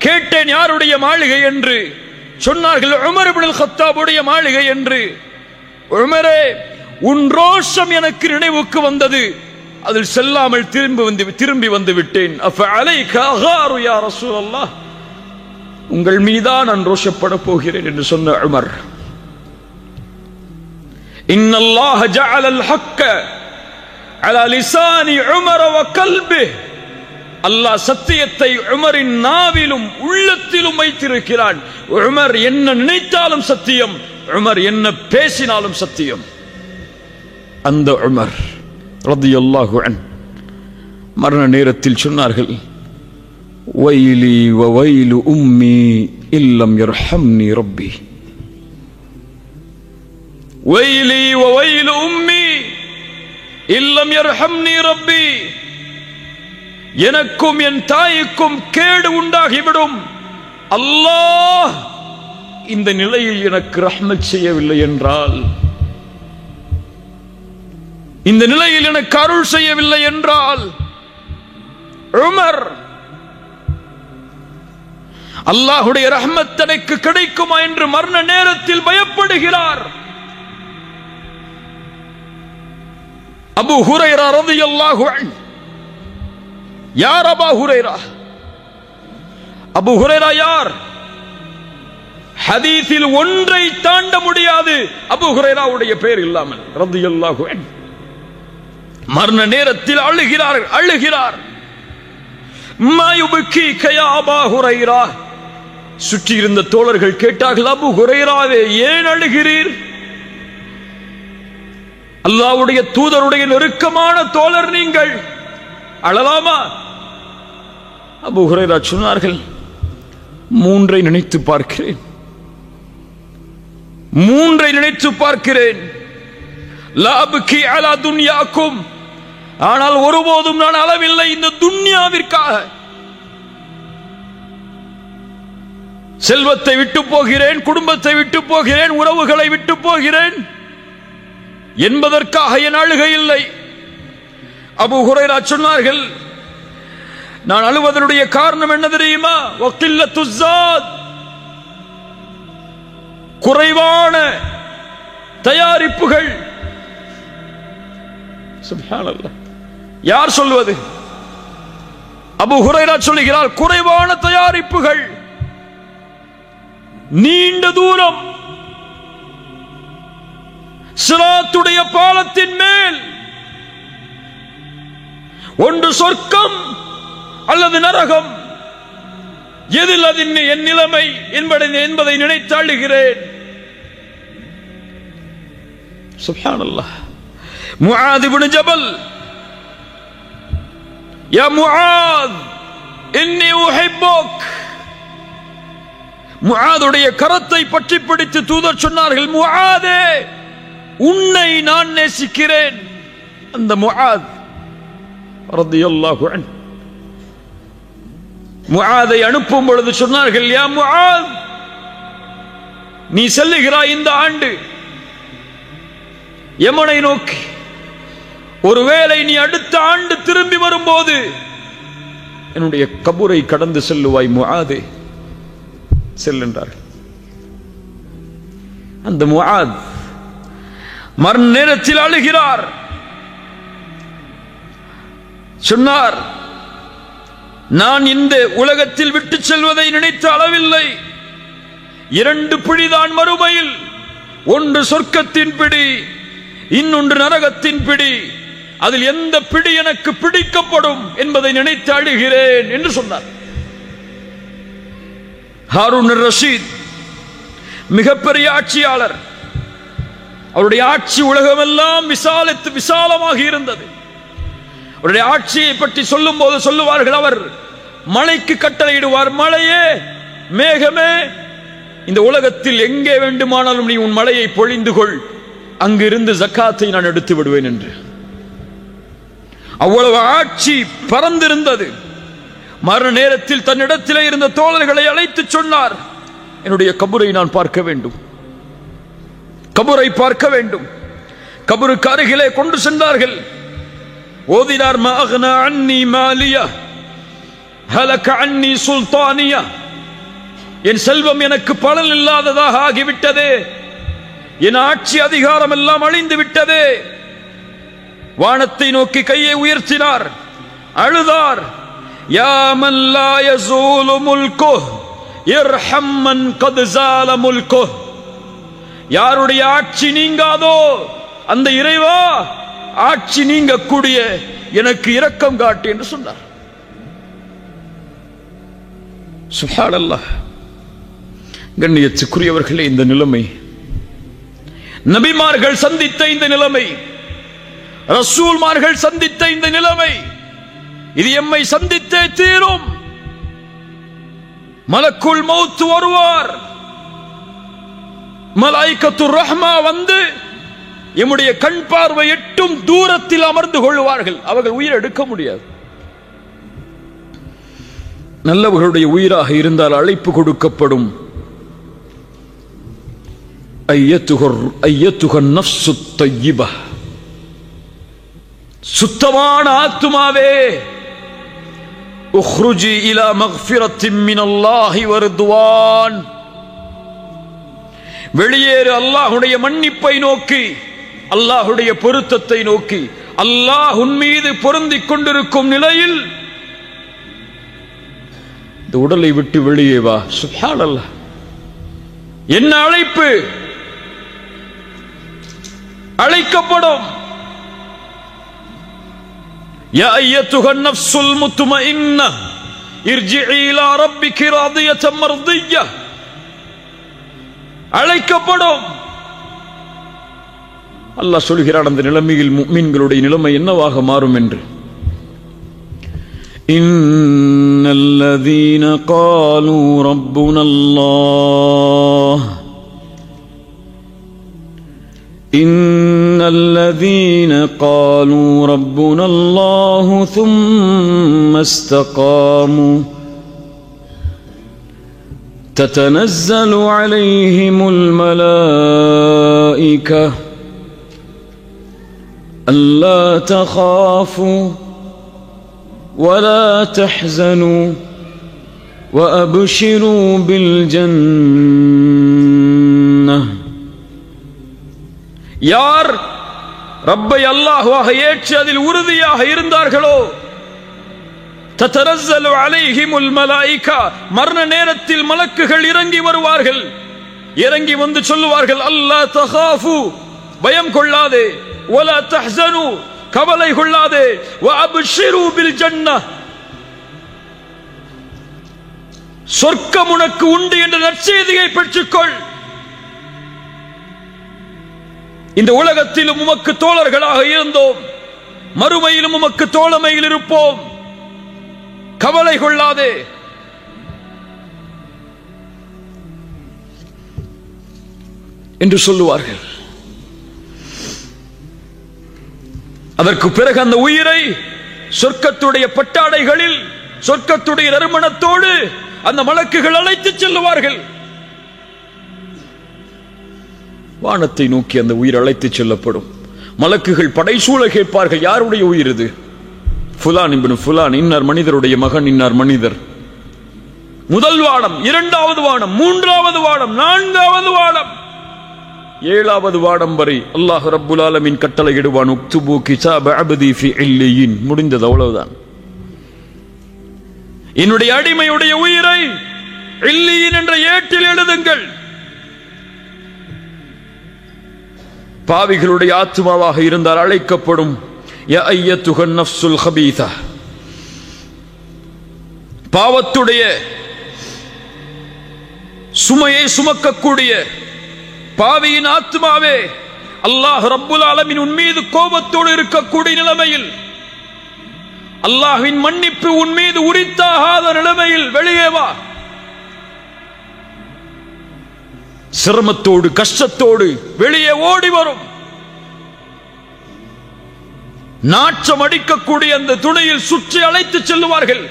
A: கேட்டேன் யாருடைய மாளிகை என்று. சொன்னார்கள் உமர் இப்னு அல்-கத்தாபுடைய மாளிகை என்று. உமரே, உன் ரோஷம் எனக்கு நினைவுக்கு வந்தது, அதில் செல்லாமல் திரும்பி வந்து விட்டேன். அஃபஅலைக அகாரு யா ரசூலல்லாஹ், உங்கள் மீதான் நான் ரோஷப்பட போகிறேன் என்று சொன்ன உமர். இன்னல்லாஹ ஜஅல அல்-ஹக்க அலா லிசானி உமர் வ கல்பிஹி அல்லாஹ் சத்தியத்தை உமரின் நாவிலும் உள்ளத்திலும் வைத்திருக்கிறான். உமர் என்ன நினைத்தாலும் சத்தியம், உமர் என்ன பேசினாலும் சத்தியம். அந்த உமர் ரலியல்லாஹு அன்ஹு மரண நேரத்தில் சொன்னார்கள், வைலி வ வைலு உம்மி இல்லம் யர்ஹம்னி ரப்பி. வைலி வ வைலு உம்மி இல்லம் யர்ஹம்னி ரப்பி. எனக்கும் என் தாய்க்கும் கேடு உண்டாகிவிடும், அல்லாஹ் இந்த நிலையில் எனக்கு ரஹ்மத் செய்யவில்லை என்றால், இந்த நிலையில் எனக்கு அருள் செய்யவில்லை என்றால், உமர் அல்லாஹ்வுடைய ரஹ்மத் எனக்கு கிடைக்குமா என்று மரண நேரத்தில் பயப்படுகிறார். அபூ ஹுரைரா ரலியல்லாஹு அன்ஹு. யார் அபூ ஹுரைரா? அபூ ஹுரைரா யார்? ஹதீஸில் ஒன்றை தாண்ட முடியாது அபூ ஹுரைராவுடைய பெயர் இல்லாமல் ரலியல்லாஹு அன்ஹு. மரண நேரத்தில் அழுகிறார். மா யுபகீக யா அபூ ஹுரைரா. சுற்றி இருந்த தோழர்கள் கேட்டார்கள், அபூ ஹுரைராவே ஏன் அழுகிறீர்? அல்லாஹ்வுடைய தூதருடைய நெருக்கமான தோழர் நீங்கள், அழலாமா? அபூ ஹுரைரா சொன்னார்கள், மூன்றை நினைத்து பார்க்கிறேன். லா அப்கி அலா துன்யாக்கும். ஆனால் ஒருபோதும் நான் அளவில்லை இந்த துன்யாவிற்காக. செல்வத்தை விட்டு போகிறேன், குடும்பத்தை விட்டு போகிறேன், உறவுகளை விட்டு போகிறேன் என்பதற்காக என் அழுகை இல்லை. அபூ ஹுரைரா சொன்னார்கள், நான் அழுவதனுடைய காரணம் என்ன தெரியுமா? வக்கில்லத்து ஸாத். குறைவான தயாரிப்புகள். சுப்ஹானல்லாஹ். யார் சொல்வது? அபூ ஹுரைரா சொல்கிறார், குறைவான தயாரிப்புகள், நீண்ட தூரம், சிராத்துடைய பாலத்தின் மேல், ஒன்று சொர்க்கம் அல்லது நரகம், எதில் அது என் நிலைமை என்பதை நினைத்து அழுகிறேன். சுப்ஹானல்லாஹ். முஆத் இப்னு ஜபல், யா முஆத் இன்னி உஹிப்புக். முஆதுடைய கரத்தை பற்றி பிடித்து தூதர் சொன்னார்கள், முஆதே உன்னை நான் நேசிக்கிறேன். அந்த முஆத் ரலியல்லாஹு அன்ஹு முஆதை அனுப்பும் பொழுது சொன்னார்கள், யா முஆத் நீ செல்லுகிறாய் இந்த ஆண்டு யமனை நோக்கி. ஒருவேளை நீ அடுத்த ஆண்டு திரும்பி வரும்போது என்னுடைய கபரை கடந்து செல்லுவாய் முஆதே, செல்லுன்றார்கள். அந்த முஆத் மரண நேரத்தில் அழுகிறார். சொன்னார், நான் இந்த உலகத்தில் விட்டு செல்வதை நினைத்து அளவில்லை. 2 பிடிதான் மறுமையில், ஒன்று சொர்க்கத்தின் பிடி, இன்னொன்று நரகத்தின் பிடி. அதில் எந்த பிடி எனக்கு பிடிக்கப்படும் என்பதை நினைத்து அழுகிறேன் என்று சொன்னார். ஹாரூன் ரஷீத் மிகப்பெரிய ஆட்சியாளர். அவருடைய ஆட்சி உலகமெல்லாம் விசாலமாக இருந்தது. அவருடைய ஆட்சியை பற்றி சொல்லும் போது சொல்லுவார்கள், அவர் மழைக்கு கட்டளையிடுவார், மழையே மேகமே இந்த உலகத்தில் எங்கே வேண்டுமானாலும் நீ உன் மழையை பொழிந்து கொள், அங்கிருந்து ஜக்காத்தை நான் எடுத்து விடுவேன் என்று. அவ்வளவு ஆட்சி பறந்திருந்தது. மரண நேரத்தில் தன்னிடத்திலே இருந்த தோழர்களை அழைத்து சொன்னார், என்னுடைய கபரை நான் பார்க்க வேண்டும், கபரை பார்க்க வேண்டும். கபருக்கு அருகிலே கொண்டு சென்றார்கள். ஓதினார், மா அக்னா அன்னி மாலியா ஹலக அன்னி சுல்தானியா. என் செல்வம் எனக்கு பலன் இல்லாததாக ஆகிவிட்டதே, என் ஆட்சி அதிகாரம் எல்லாம் அழிந்து விட்டதே. வானத்தை நோக்கி கையை உயர்த்தினார், அழுதார். யா மன் லா யஸூலு முல்குஹ் இர்ஹம் மன் கத் ஸால முல்குஹ். யாருடைய ஆட்சி நீங்காதோ அந்த இறைவா, ஆட்சி நீங்கக்கூடிய எனக்கு இரக்கம் காட்டு என்று சொன்னார். சுப்ஹானல்லாஹ். கண்ணியத்துக்குரியவர்களே, இந்த நிலைமை நபிமார்கள் சந்தித்த இந்த நிலைமை, ரசூல்மார்கள் சந்தித்த இந்த நிலைமை, இது எம்மை சந்தித்தே தீரும். மலக்குல் மௌத் வருவார், மலாயிகத்துர் ரஹ்மா வந்து எம்முடைய கண் பார்வை எட்டும் தூரத்தில் அமர்ந்து கொள்வார்கள். அவர்கள் உயிர் எடுக்க முடியாது. நல்லவர்களுடைய உயிராக இருந்தால் அழைப்பு கொடுக்கப்படும். ஐயத்துகர் நஃப்சு தய்யிபா, சுத்தமான ஆத்துமாவே, உக்ருஜி இலா மக்ஃபிரத்தின் மினல்லாஹி வ ரிதுவான், வெளியேறு அல்லாஹ்வுடைய மன்னிப்பை நோக்கி, அல்லாஹ்வுடைய பொருத்தத்தை நோக்கி. அல்லாஹ் உன் மீது பொருந்திக் கொண்டிருக்கும் நிலையில் இந்த உடலை விட்டு வெளியே வா. சுப்ஹானல்லாஹ், என்ன அழைப்பு! அழைக்கப்படும். யா அய்யத்துஹன் நஃப்ஸுல் முத்மஇன்னா இர்ஜிஇ இலா ரப்பிகி ராதியத்தன் மர்திய்யா, அழைக்கப்படும். அல்லாஹ் சொல்கிறான், அந்த நிலைமையில் முஃமின்களுடைய நிலைமை என்னவாக மாறும் என்று. இன்னல்லதீன காலூ ரப்புனல்லாஹ், இன்னல்லதீன காலூ ரப்புனல்லாஹு ثم استقاموا تتنزل عليهم الملائكة ألا تخافوا ولا تحزنوا وأبشروا بالجنة. யார் ரப்பை அல்லாஹ்வாக ஏற்று அதில் உறுதியாக இருந்தார்களோ, ததனஸ்ஸலு அலைஹிமுல் மலாயிகா, மரண நேரத்தில் மலக்குகள் இறங்கி வருவார்கள். இறங்கி வந்து சொல்லுவார்கள், அல்லா தகாஃபு, பயம் கொள்ளாதே, வலா தஹ்ஸனு, கவலை கொள்ளாதே, வ அப்ஷிரு பில் ஜன்னஹ், சொர்க்கம் உனக்கு உண்டு என்ற நற்செய்தியை பெற்றுக்கொள். இந்த உலகத்திலும் உமக்கு தோழர்களாக இருந்தோம், மறுமையிலும் உமக்கு தோழமையில் இருப்போம், கவலை கொள்ளாதே. என்று சொல்லுவார்கள். அதற்கு பிறகு அந்த உயிரை சொர்க்கத்துடைய பட்டாடைகளில், சொர்க்கத்துடைய நறுமணத்தோடு அந்த மலக்குகள் அழைத்து செல்லுவார்கள். வானத்தை நோக்கி அந்த உயிர் அழைத்து செல்லப்படும். மலக்குகள் படைசூழ கேட்பார்கள், யாருடைய உயிர் இது? ஃபுலான் இப்னு ஃபுலான், இன்னார் மனிதருடைய மகன், இன்னார் மனிதர். முதல் வானம், இரண்டாவது வானம், மூன்றாவது வானம், நான்காவது வானம், ஏழாவது வானம் வரை அல்லாஹ் ரப்புல் ஆலமீன் கட்டளையிடுவான், உக்துபு கிதாப அப்தி ஃபி இல்லியின். முடிந்தது, அவ்வளவுதான். என்னுடைய அடிமையுடைய உயிரை இல்லியின் என்ற ஏட்டில் எழுதுங்கள். பாவிகளுடைய ஆத்மாவாக இருந்தால் அழைக்கப்படும், யா அய்யத்துஹன் நஃப்ஸுல் ஹபீஸா, பாவத்துடைய சுமையை சுமக்கக்கூடிய பாவியின் ஆத்மாவே, அல்லாஹ் ரப்புல் ஆலமீன் உன் மீது கோபத்தோடு இருக்கக்கூடிய நிலைமையில், அல்லாஹ்வின் மன்னிப்பு உன் மீது உரித்தாகாத நிலைமையில் வெளியே வா. சிரமத்தோடு கஷ்டத்தோடு வெளியே ஓடி வரும். நாற்றம் அடிக்கக்கூடிய அந்த துணையில் சுற்றி அழைத்து செல்லுவார்கள்.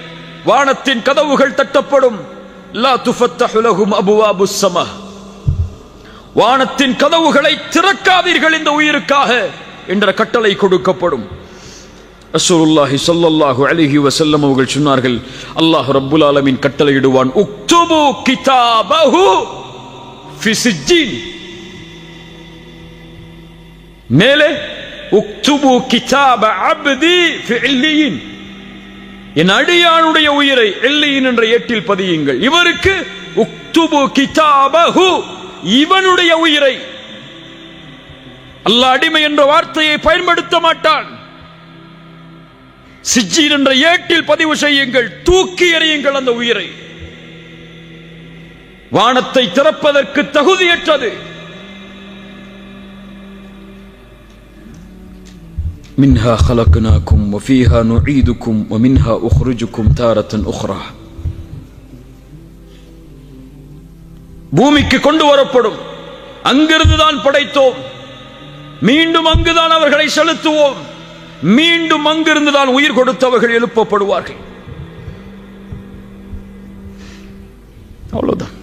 A: வானத்தின் கதவுகள் தட்டப்படும். லா துஃபத்தஹு லஹும் அபுவாபுஸ் ஸமா, வானத்தின் கதவுகளை திறக்காதீர்கள் இந்த உயிருக்காக என்ற கட்டளை கொடுக்கப்படும். ரசூலுல்லாஹி ஸல்லல்லாஹு அலைஹி வஸல்லம் அவர்கள் சொன்னார்கள், அல்லாஹ் ரப்புல் ஆலமீன் கட்டளையிடுவான், உக்துபு கிதாபஹு ஃபி சிஜ்ஜீன். மேலே உக்துபு கிதாப அப்தி ஃபி இல்லியின், என் அடியானுடைய உயிரை இல்லியின் என்ற ஏட்டில் பதியுங்கள். இவருக்கு உக்துபு கிதாபஹு, இவனுடைய உயிரை. அல்லாஹ் அடிமை என்ற வார்த்தையை பயன்படுத்த மாட்டான். சிஜ்ஜீன் என்ற ஏட்டில் பதிவு செய்யுங்கள், தூக்கி எறியுங்கள் அந்த உயிரை. வானத்தை திறப்பதற்கு தகுதியற்றது. மின்ஹா خلقناكم وفيها نعيدكم ومنها أخرجكم تارة أخرى. பூமிக்கு கொண்டு வரப்படும், அங்கிருந்து தான் படைத்தோம், மீண்டும் அங்குதான் அவர்களை செலுத்துவோம், மீண்டும் அங்கிருந்து தான் உயிர் கொடுத்தவர்கள் எழுப்பப்படுவார்கள். அவ்வளவுதான்.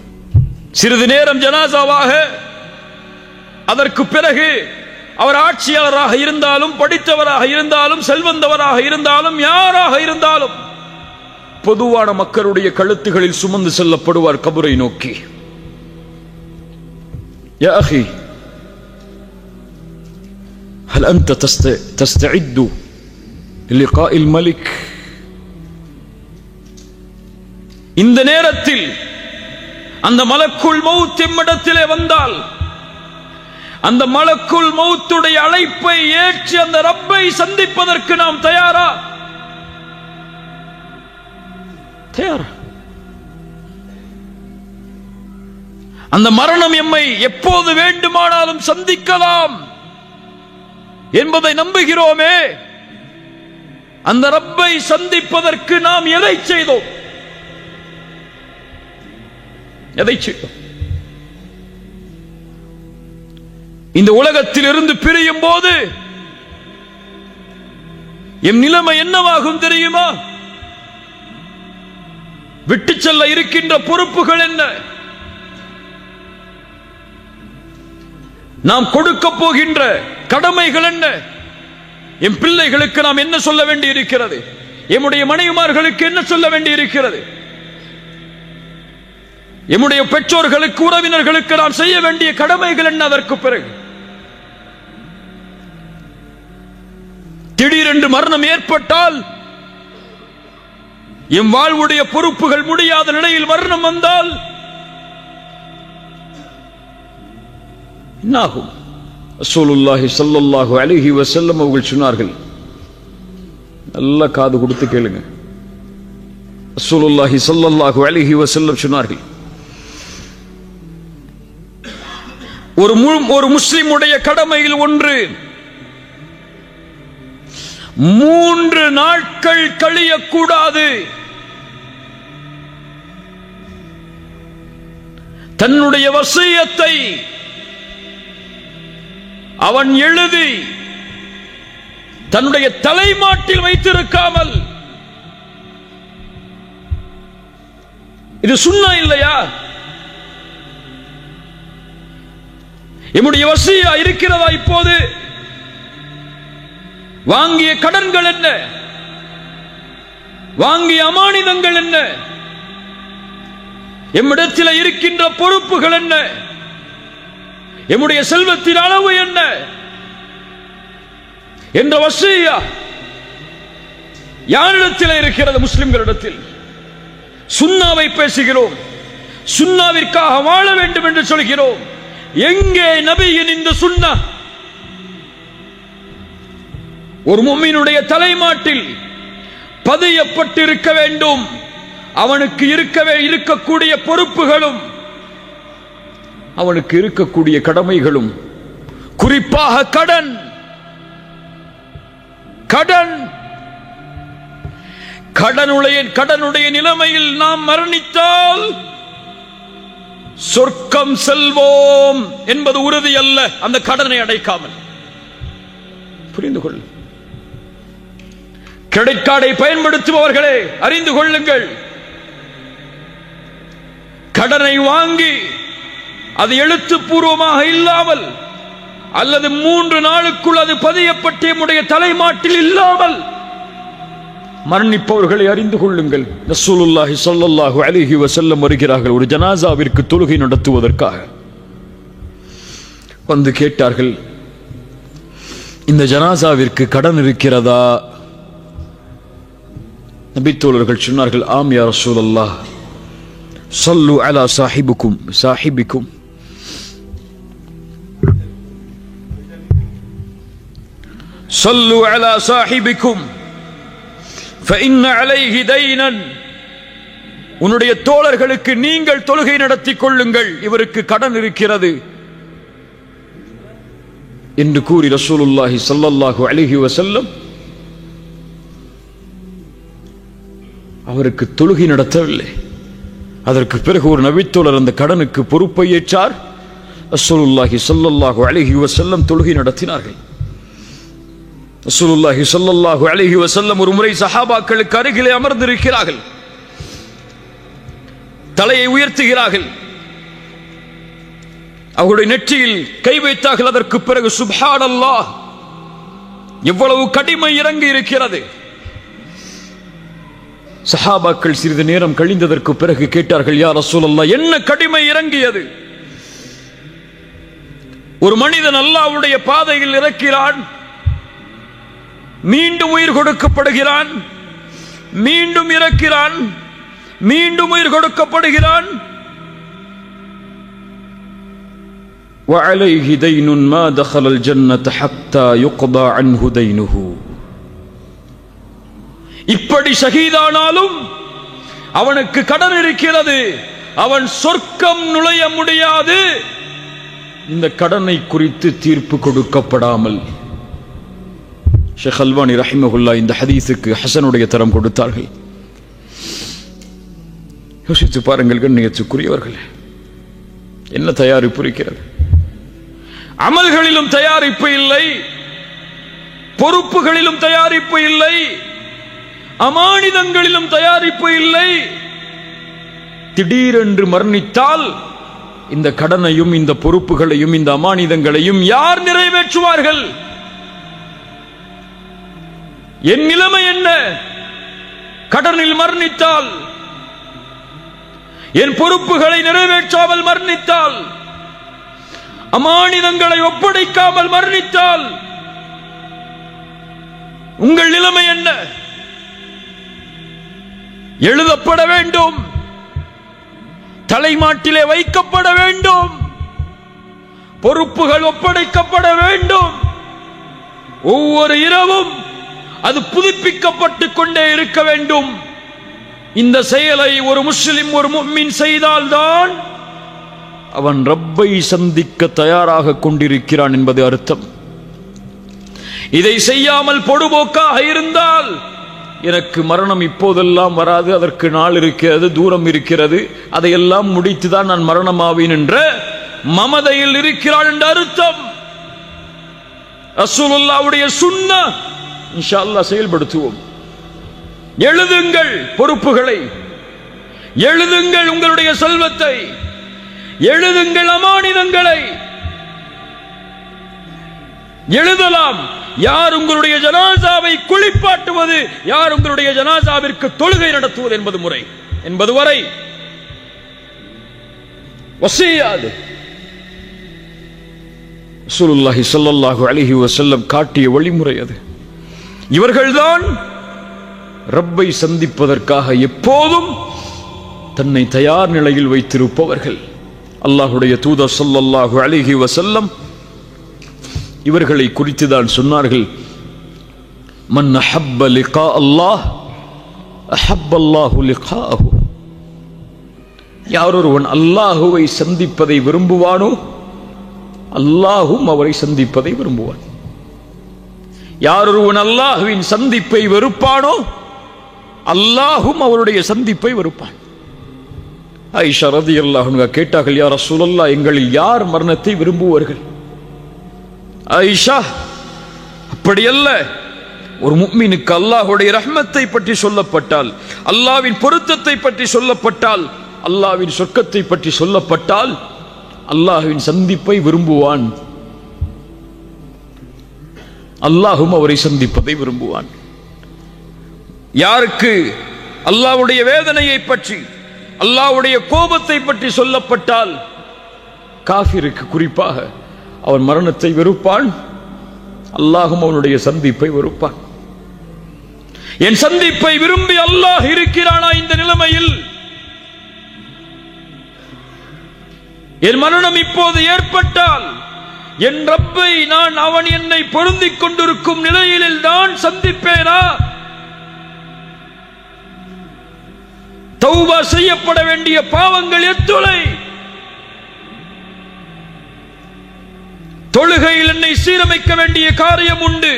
A: சிறிது நேரம் ஜனாசாவாக, அதற்கு பிறகு அவர் ஆட்சியாளராக இருந்தாலும், படித்தவராக இருந்தாலும், செல்வந்தவராக இருந்தாலும், யாராக இருந்தாலும் பொதுவான மக்களுடைய கழுத்துகளில் சுமந்து செல்லப்படுவார் கபரை நோக்கி. யா அஹி هل أنت تستعد للقاء الملك؟ இந்த நேரத்தில் அந்த மலக்குல் மௌத் எம்மிடத்திலே வந்தால், அந்த மலக்குல் மௌத்துடைய அழைப்பை ஏற்று அந்த ரப்பை சந்திப்பதற்கு நாம் தயாரா? தயாரா? அந்த மரணம் எம்மை எப்போது வேண்டுமானாலும் சந்திக்கலாம் என்பதை நம்புகிறோமே. அந்த ரப்பை சந்திப்பதற்கு நாம் எதை செய்தோம்? எதை செய்தோம்? இந்த உலகத்தில் இருந்து பிரியும் போது எம் நிலைமை என்னவாகும் தெரியுமா? விட்டு செல்ல இருக்கின்ற பொறுப்புகள் என்ன? நாம் கொடுக்க போகின்ற கடமைகள் என்ன? என் பிள்ளைகளுக்கு நாம் என்ன சொல்ல வேண்டி இருக்கிறது? எம்முடைய மனைவிமார்களுக்கு என்ன சொல்ல வேண்டி இருக்கிறது? எம்முடைய பெற்றோர்களுக்கு, உறவினர்களுக்கு நாம் செய்ய வேண்டிய கடமைகள் என்ன? அதற்கு பிறகு திடீரென்று மரணம் ஏற்பட்டால், எம் வாழ்வுடைய பொறுப்புகள் முடியாத நிலையில் மரணம் வந்தால் என்னாகும்? ரசூலுல்லாஹி ஸல்லல்லாஹு அலைஹி வஸல்லம் அவர்கள் சொன்னார்கள், நல்ல காது கொடுத்து கேளுங்க. ரசூலுல்லாஹி ஸல்லல்லாஹு அலைஹி வஸல்லம் சொன்னார்கள், ஒரு முஸ்லிமுடைய கடமையில் ஒன்று 3 நாட்கள் கழியக்கூடாது. தன்னுடைய வசியத்தை அவன் எழுதி தன்னுடைய தலைமாட்டில் வைத்திருக்காமல், இது சுன்னா இல்லையா? என்னுடைய வசியா இருக்கிறதா? இப்போது வாங்கிய கடன்கள் என்ன? வாங்கிய அமானிதங்கள் என்ன? எம்மிடத்தில் இருக்கின்ற பொறுப்புகள் என்ன? எம்முடைய செல்வத்தின் அளவு என்ன என்ற வசியா யாரிடத்தில் இருக்கிறது? முஸ்லிம்களிடத்தில். சுன்னாவை பேசுகிறோம், சுன்னாவிற்காக வாழ வேண்டும் என்று சொல்கிறோம். எங்கே நபியின் இந்த சுன்னா? ஒரு முஃமினுடைய தலைமாட்டில் பதியப்பட்டிருக்க வேண்டும். அவனுக்கு இருக்கக்கூடிய பொறுப்புகளும், அவனுக்கு இருக்கக்கூடிய கடமைகளும், குறிப்பாக கடன். கடனுடைய நிலைமையில் நாம் மரணித்தால் சொர்க்கம் செல்வோம் என்பது உறுதி அல்ல, அந்த கடனை அடைக்காமல். புரிந்து கொள். கிரெடிட் கார்டை பயன்படுத்துபவர்களே அறிந்து கொள்ளுங்கள், கடனை வாங்கி அது எழுத்துப்பூர்வமாக இல்லாமல் அல்லது 3 நாளுக்குள் அது பதியப்பட்ட நம்முடைய தலைமாட்டில் இல்லாமல் மரணிப்பவர்களை அறிந்து கொள்ளுங்கள். ரசூலுல்லாஹி ஸல்லல்லாஹு அலைஹி வஸல்லம் வருகிறார்கள் ஒரு ஜனாசாவிற்கு தொழுகை நடத்துவதற்காக. வந்து கேட்டார்கள், இந்த ஜனாசாவிற்கு கடன் இருக்கிறதா? நபி தோழர்கள் சொன்னார்கள், ஆம் யா ரசூலல்லாஹ். ஸல்லு அலா சாஹிபிக்கும் صلوا على صاحبكم فإن عليه دينا உன்னுடைய தோழர்களுக்கு நீங்கள் தொழுகை நடத்தி கொள்ளுங்கள், இவருக்கு கடன் இருக்கிறது என்று கூறி ரசூலுல்லாஹி ஸல்லல்லாஹு அலைஹி வஸல்லம் அவருக்கு தொழுகை நடத்தவில்லை. அதற்கு பிறகு ஒரு நபித்தோழர் அந்த கடனுக்கு பொறுப்பை ஏற்றார். ரசூலுல்லாஹி ஸல்லல்லாஹு அலைஹி வஸல்லம் தொழுகை நடத்தினார்கள். ரசூலுல்லாஹி ஸல்லல்லாஹு அலைஹி வஸல்லம் ஒரு முறை சஹாபாக்களுக்கு அருகிலே அமர்ந்திருக்கிறார்கள். தலையை உயர்த்துகிறார்கள். அவருடைய நெற்றியில் கை வைத்தார்கள். அதற்கு பிறகு சுப்ஹானல்லாஹ், எவ்வளவு கடிமை இறங்கி இருக்கிறது. சஹாபாக்கள் சிறிது நேரம் கழிந்ததற்கு பிறகு கேட்டார்கள், யா ரசூலல்லாஹ், என்ன கடிமை இறங்கியது? ஒரு மனிதன் அல்லாஹ்வுடைய பாதையில் இறக்கிறான், மீண்டும் உயிர் கொடுக்கப்படுகிறான், மீண்டும் இறக்கிறான், மீண்டும் உயிர் கொடுக்கப்படுகிறான். وعليه دين ما دخل الجنة حتى يقضى عنه دينه. இப்படி ஷஹீதானாலும் அவனுக்கு கடன் இருக்கிறது, அவன் சொர்க்கம் நுழைய முடியாது இந்த கடனை குறித்து தீர்ப்பு கொடுக்கப்படாமல். ஷேக் அல்பானி ரஹிமஹுல்லா இந்த ஹதீஸுக்கு ஹசனுடைய தரம் கொடுத்தார்கள். யோசித்து பாருங்கள் கண்ணியத்துக்குரியவர்கள், என்ன தயாரிப்பு இருக்கிறது? அமல்களிலும் தயாரிப்பு இல்லை, பொறுப்புகளிலும் தயாரிப்பு இல்லை, அமானிதங்களிலும் தயாரிப்பு இல்லை. திடீரென்று மரணித்தால் இந்த கடனையும் இந்த பொறுப்புகளையும் இந்த அமானிதங்களையும் யார் நிறைவேற்றுவார்கள்? என் நிலைமை என்ன? கடனில் மரணித்தால், என் பொறுப்புகளை நிறைவேற்றாமல் மரணித்தால், அமானிதங்களை ஒப்படைக்காமல் மரணித்தால் உங்கள் நிலைமை என்ன? எழுதப்பட வேண்டும், தலைமாட்டிலே வைக்கப்பட வேண்டும், பொறுப்புகள் ஒப்படைக்கப்பட வேண்டும். ஒவ்வொரு இரவும் அது புதுப்பிக்கப்பட்டுக் கொண்டே இருக்க வேண்டும். இந்த செயலை ஒரு முஸ்லிம், ஒரு முஃமின் செய்தால்தான் அவன் ரப்பை சந்திக்க தயாராக கொண்டிருக்கிறான் என்பது அர்த்தம். இதை செய்யாமல் பொடுபோக்காக இருந்தால், எனக்கு மரணம் இப்போதெல்லாம் வராது, அதற்கு நாள் இருக்கிறது, தூரம் இருக்கிறது, அதையெல்லாம் முடித்துதான் நான் மரணமாவேன் என்ற மமதையில் இருக்கிறான் என்ற அர்த்தம். ரசூலுல்லாஹ்வுடைய சுன்னah இன்ஷா அல்லாஹ் செயல்படுத்துவோம். எழுதுங்கள் பொறுப்புகளை, எழுதுங்கள் உங்களுடைய செல்வத்தை, எழுதுங்கள் அமானிதங்களை. எழுதலாம், யார் உங்களுடைய ஜனாசாவை குளிப்பாட்டுவது, யார் உங்களுடைய ஜனாசாவிற்கு தொழுகை நடத்துவது என்பது முறை என்பது வரை வசியாது. ரசூலுல்லாஹி ஸல்லல்லாஹு அலைஹி வஸல்லம் காட்டிய வழிமுறை அது. இவர்கள்தான் ரப்பை சந்திப்பதற்காக எப்போதும் தன்னை தயார் நிலையில் வைத்திருப்பவர்கள். அல்லாஹ்வுடைய தூதர் ஸல்லல்லாஹு அலைஹி வஸல்லம் இவர்களை குறித்து தான் சொன்னார்கள், மன் அஹப்ப லிகா அல்லாஹ் அஹப்ப அல்லாஹு லிகாஹு. யார் ஒருவன் அல்லாஹுவை சந்திப்பதை விரும்புவானோ அல்லாஹும் அவரை சந்திப்பதை விரும்புவான். யார் ஒருவன் அல்லாஹுவின் சந்திப்பை வெறுப்பானோ அல்லாஹும் அவருடைய சந்திப்பை வெறுப்பான். ஆயிஷா ரலியல்லாஹு அன்ஹா கேட்டார்கள், யா ரசூலல்லாஹ், எங்களில் யார் மரணத்தை விரும்புவார்கள்? ஆயிஷா, அப்படியல்ல, ஒரு முஃமினுக்கு அல்லாஹ்வுடைய ரஹ்மத்தை பற்றி சொல்லப்பட்டால், அல்லாஹ்வின் பொருத்தத்தை பற்றி சொல்லப்பட்டால், அல்லாஹ்வின் சொர்க்கத்தை பற்றி சொல்லப்பட்டால் அல்லாஹ்வின் சந்திப்பை விரும்புவான், அல்லாஹும் அவரை சந்திப்பதை விரும்புவான். யாருக்கு அல்லாஹ்வுடைய வேதனையை பற்றி, அல்லாஹ்வுடைய கோபத்தை பற்றி சொல்லப்பட்டால், காஃபிருக்கு குறிப்பாக அவன் மரணத்தை வெறுப்பான், அல்லாஹும் அவனுடைய சந்திப்பை வெறுப்பான். என் சந்திப்பை விரும்பி அல்லாஹ் இருக்கிறானா இந்த நிலைமையில்? என் மரணம் இப்போது ஏற்பட்டால் என் ரப்பை நான் அவன் என்னை பொருந்திக் கொண்டிருக்கும் நிலையில் தான் சந்திப்பேனா? தௌபா செய்யப்பட வேண்டிய பாவங்கள் எத்துணை. தொழுகையில் என்னை சீரமைக்க வேண்டிய காரியம் உண்டு.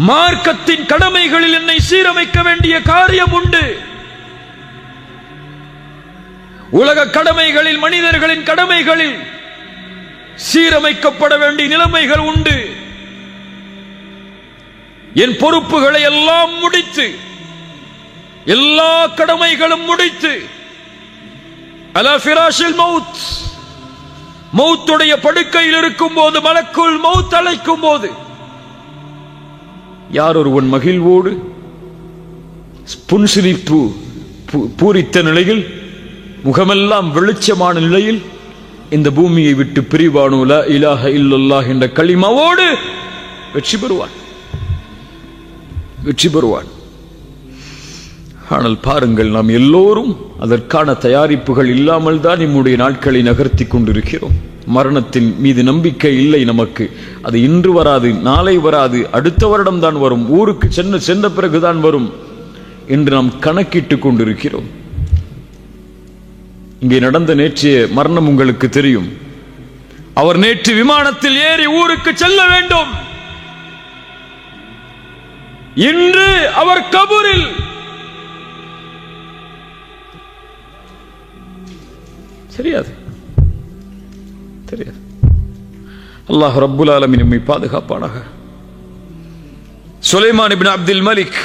A: மார்க்கத்தின் கடமைகளில் என்னை சீரமைக்க வேண்டிய காரியம் உண்டு. உலக கடமைகளில், மனிதர்களின் கடமைகளில் சீரமைக்கப்பட வேண்டிய நிலைமைகள் உண்டு. என் பொறுப்புகளை எல்லாம் முடித்து, எல்லா கடமைகளும் முடித்து, அலா ஃபிராஷில் மௌத், மௌத்துடைய படுக்கையில் இருக்கும் போது, மலக்குல் மௌத் அழைக்கும் போது, யார் ஒருவன் மகிழ்வோடு புன்சிரிப்பு பூரித்த நிலையில், முகமெல்லாம் வெளிச்சமான நிலையில் இந்த பூமியை விட்டு பிரிவானோ லா இலாஹ இல்லல்லாஹ் என்ற கலிமாவோடு வெற்றி பெறுவான், வெற்றி பெறுவான். ஆனால் பாருங்கள், நாம் எல்லோரும் அதற்கான தயாரிப்புகள் இல்லாமல் தான் நம்முடைய நாட்களை நகர்த்தி கொண்டிருக்கிறோம். மரணத்தின் மீது நம்பிக்கை இல்லை நமக்கு. அது இன்று வராது, நாளை வராது, அடுத்த வருடம் தான் வரும், ஊருக்கு சென்ற பிறகுதான் வரும் என்று நாம் கணக்கிட்டுக் கொண்டிருக்கிறோம். இங்கே நடந்த நேற்றைய மரணம் உங்களுக்கு தெரியும். அவர் நேற்று விமானத்தில் ஏறி ஊருக்கு செல்ல வேண்டும். இன்று அவர் கபூரில். தெரியாது, தெரியாது. அல்லாஹ் ரப்புல் ஆலமீன் நம்மை பாதுகாப்பானாக. சுலைமான் இப்னு அப்துல் மலிக்